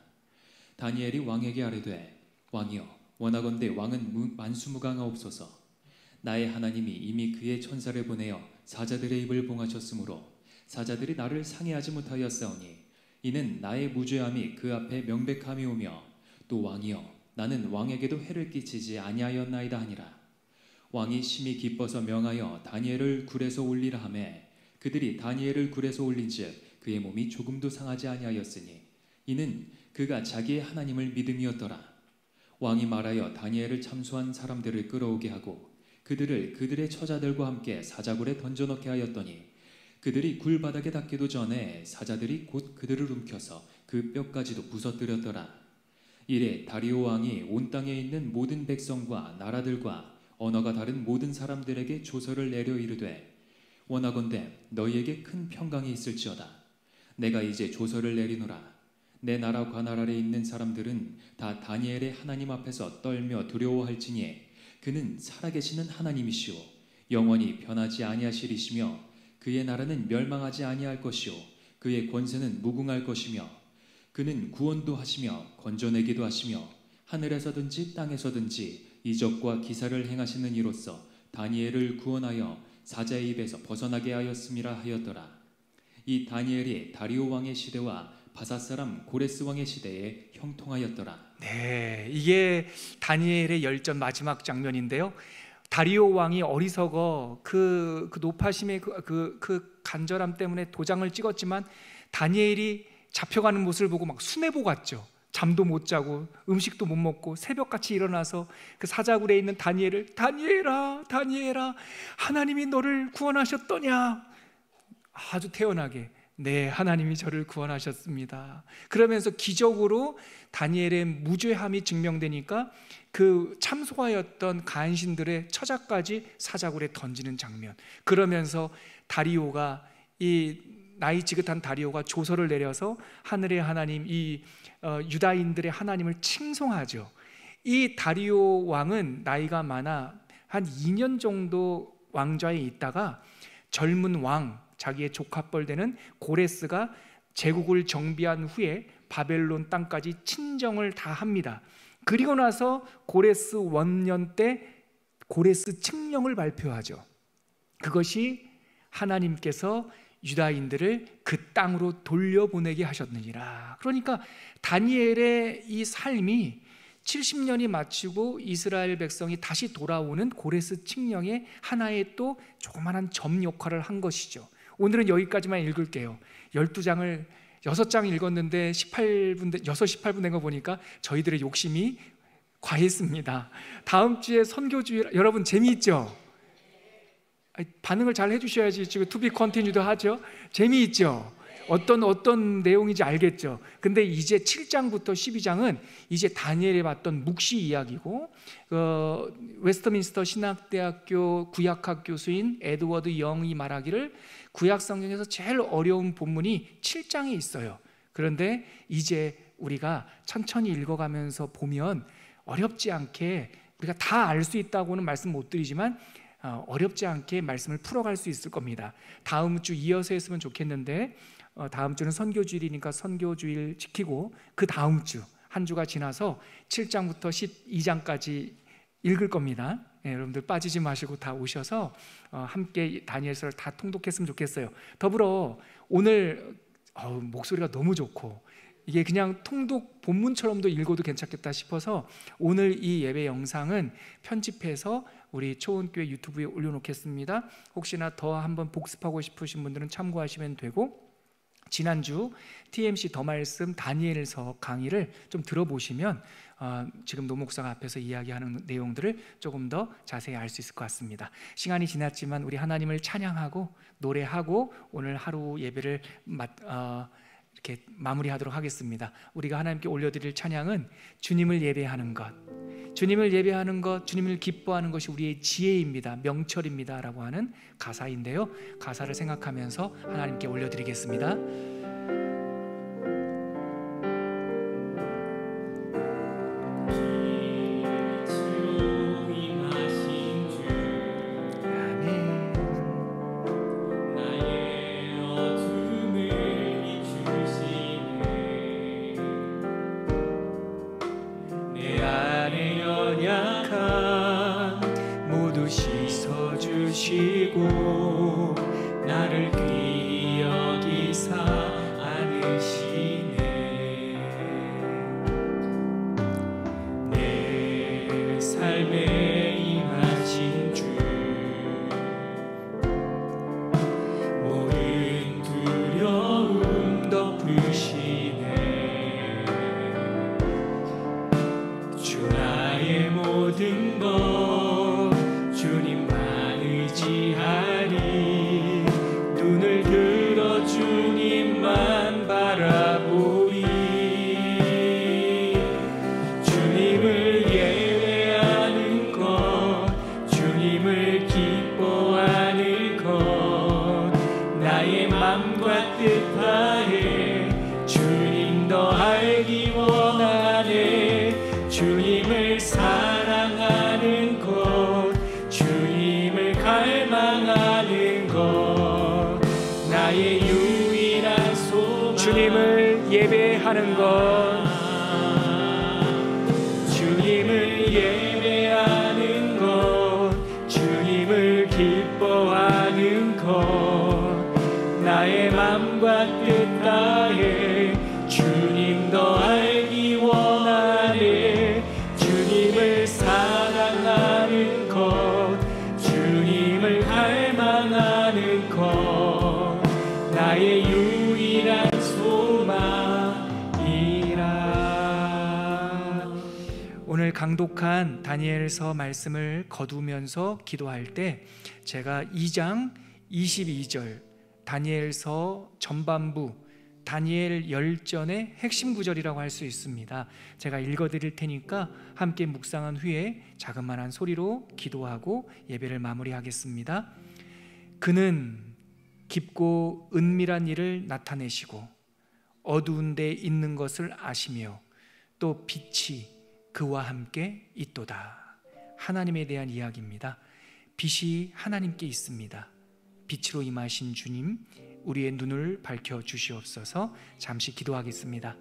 다니엘이 왕에게 아뢰되 왕이여, 원하건대 왕은 만수무강하옵소서. 나의 하나님이 이미 그의 천사를 보내어 사자들의 입을 봉하셨으므로 사자들이 나를 상해하지 못하였사오니 이는 나의 무죄함이 그 앞에 명백함이 오며 또 왕이여, 나는 왕에게도 해를 끼치지 아니하였나이다 하니라. 왕이 심히 기뻐서 명하여 다니엘을 굴에서 올리라 하매 그들이 다니엘을 굴에서 올린즉 그의 몸이 조금도 상하지 아니하였으니 이는 그가 자기의 하나님을 믿음이었더라. 왕이 말하여 다니엘을 참소한 사람들을 끌어오게 하고 그들을 그들의 처자들과 함께 사자굴에 던져넣게 하였더니 그들이 굴 바닥에 닿기도 전에 사자들이 곧 그들을 움켜서 그 뼈까지도 부서뜨렸더라. 이래 다리오 왕이 온 땅에 있는 모든 백성과 나라들과 언어가 다른 모든 사람들에게 조서를 내려 이르되 원하건대 너희에게 큰 평강이 있을지어다. 내가 이제 조서를 내리노라. 내 나라 관할 아래 있는 사람들은 다 다니엘의 하나님 앞에서 떨며 두려워할지니 그는 살아계시는 하나님이시오 영원히 변하지 아니하시리시며 그의 나라는 멸망하지 아니할 것이요 그의 권세는 무궁할 것이며 그는 구원도 하시며 건져내기도 하시며 하늘에서든지 땅에서든지 이적과 기사를 행하시는 이로써 다니엘을 구원하여 사자의 입에서 벗어나게 하였음이라 하였더라. 이 다니엘이 다리오 왕의 시대와 바사 사람 고레스 왕의 시대에 형통하였더라. 네, 이게 다니엘의 열전 마지막 장면인데요. 다리오 왕이 어리석어 그 노파심의 그 간절함 때문에 도장을 찍었지만 다니엘이 잡혀가는 모습을 보고 막 순애보 같죠. 잠도 못 자고 음식도 못 먹고 새벽같이 일어나서 그 사자굴에 있는 다니엘을 다니엘아 다니엘아 하나님이 너를 구원하셨더냐, 아주 태연하게 네 하나님이 저를 구원하셨습니다. 그러면서 기적으로 다니엘의 무죄함이 증명되니까 그 참소하였던 간신들의 처자까지 사자굴에 던지는 장면. 그러면서 다리오가 이 나이 지긋한 다리오가 조서를 내려서 하늘의 하나님 이 유다인들의 하나님을 칭송하죠. 이 다리오 왕은 나이가 많아 한 2년 정도 왕좌에 있다가 젊은 왕 자기의 조카뻘 되는 고레스가 제국을 정비한 후에 바벨론 땅까지 친정을 다 합니다. 그리고 나서 고레스 원년 때 고레스 칙령을 발표하죠. 그것이 하나님께서 유다인들을 그 땅으로 돌려보내게 하셨느니라. 그러니까 다니엘의 이 삶이 70년이 마치고 이스라엘 백성이 다시 돌아오는 고레스 칙령의 하나의 또 조그마한 점 역할을 한 것이죠. 오늘은 여기까지만 읽을게요. 12장을 6장 읽었는데 18분 된 거 보니까 저희들의 욕심이 과했습니다. 다음 주에 선교주일, 여러분 재미있죠? 반응을 잘 해주셔야지 지금 투비 컨티뉴도 하죠. 재미있죠? 어떤 내용인지 알겠죠? 근데 이제 7장부터 12장은 이제 다니엘이 봤던 묵시 이야기고 웨스트민스터 신학대학교 구약학 교수인 에드워드 영이 말하기를 구약 성경에서 제일 어려운 본문이 7장에 있어요. 그런데 이제 우리가 천천히 읽어가면서 보면 어렵지 않게, 우리가 다 알 수 있다고는 말씀 못 드리지만 어렵지 않게 말씀을 풀어갈 수 있을 겁니다. 다음 주 이어서 했으면 좋겠는데 다음 주는 선교주일이니까 선교주일 지키고 그 다음 주 한 주가 지나서 7장부터 12장까지 읽을 겁니다. 여러분들 빠지지 마시고 다 오셔서 함께 다니엘서를 다 통독했으면 좋겠어요. 더불어 오늘 목소리가 너무 좋고 이게 그냥 통독 본문처럼도 읽어도 괜찮겠다 싶어서 오늘 이 예배 영상은 편집해서 우리 초원교회 유튜브에 올려놓겠습니다. 혹시나 더 한번 복습하고 싶으신 분들은 참고하시면 되고, 지난주 TMC 더 말씀 다니엘서 강의를 좀 들어보시면 지금 노 목사가 앞에서 이야기하는 내용들을 조금 더 자세히 알 수 있을 것 같습니다. 시간이 지났지만 우리 하나님을 찬양하고 노래하고 오늘 하루 예배를 이렇게 마무리하도록 하겠습니다. 우리가 하나님께 올려드릴 찬양은 주님을 예배하는 것, 주님을 예배하는 것, 주님을 기뻐하는 것이 우리의 지혜입니다, 명철입니다 라고 하는 가사인데요, 가사를 생각하면서 하나님께 올려드리겠습니다. 나의 어둠을 비추시네. 내 안에 연약함 모두 씻어주시고 나를 귀히 여기사 안으시네. 내 삶에 임하신 주 모든 두려움 덮으시네. 주 나의 모든 것 주님만 의지하리. 눈을 들어 주님만 바라보리. 주님을 예배하는 것, 주님을 기뻐하는 것, 나의 맘과 뜻하에 주님 더 알기 원하네. 주님을 사랑하는 것, 주님을 갈망하는 것, 나의 유일한 소망. 주님을 예배하는 것, 주님을 예배하는 것, 주님을 기뻐하는 것, 나의 맘과 뜻하에 주님 더 알기 원하네. 주님을 사랑하는 것, 주님을 갈망하는 것, 나의 유일한 소망이라. 오늘 강독한 다니엘서 말씀을 거두면서 기도할 때 제가 2장 22절 다니엘서 전반부 다니엘 열전의 핵심 구절이라고 할 수 있습니다. 제가 읽어드릴 테니까 함께 묵상한 후에 자그마한 소리로 기도하고 예배를 마무리하겠습니다. 그는 깊고 은밀한 일을 나타내시고 어두운 데 있는 것을 아시며 또 빛이 그와 함께 있도다. 하나님에 대한 이야기입니다. 빛이 하나님께 있습니다. 빛으로 임하신 주님, 우리의 눈을 밝혀 주시옵소서. 잠시 기도하겠습니다.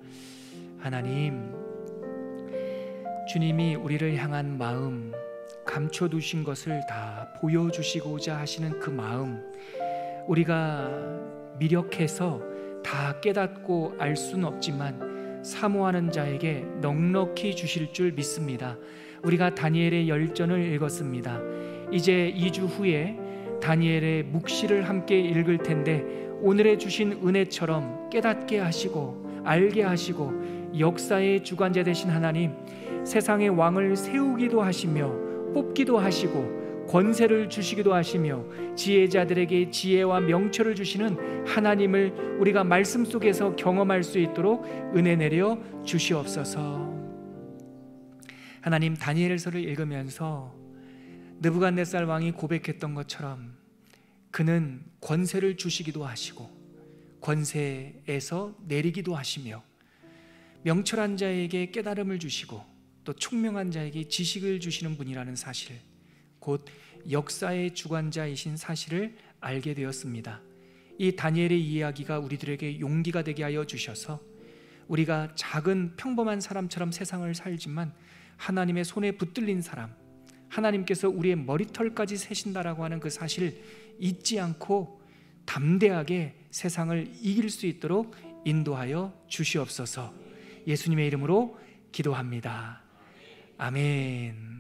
하나님, 주님이 우리를 향한 마음, 감춰두신 것을 다 보여주시고자 하시는 그 마음, 우리가 미력해서 다 깨닫고 알 수는 없지만 사모하는 자에게 넉넉히 주실 줄 믿습니다. 우리가 다니엘의 열전을 읽었습니다. 이제 2주 후에 다니엘의 묵시를 함께 읽을 텐데 오늘의 주신 은혜처럼 깨닫게 하시고 알게 하시고 역사의 주관자 되신 하나님, 세상의 왕을 세우기도 하시며 뽑기도 하시고 권세를 주시기도 하시며 지혜자들에게 지혜와 명철을 주시는 하나님을 우리가 말씀 속에서 경험할 수 있도록 은혜 내려 주시옵소서. 하나님, 다니엘서를 읽으면서 느부갓네살 왕이 고백했던 것처럼 그는 권세를 주시기도 하시고 권세에서 내리기도 하시며 명철한 자에게 깨달음을 주시고 또 총명한 자에게 지식을 주시는 분이라는 사실, 곧 역사의 주관자이신 사실을 알게 되었습니다. 이 다니엘의 이야기가 우리들에게 용기가 되게 하여 주셔서 우리가 작은 평범한 사람처럼 세상을 살지만 하나님의 손에 붙들린 사람, 하나님께서 우리의 머리털까지 세신다라고 하는 그 사실을 잊지 않고 담대하게 세상을 이길 수 있도록 인도하여 주시옵소서. 예수님의 이름으로 기도합니다. 아멘.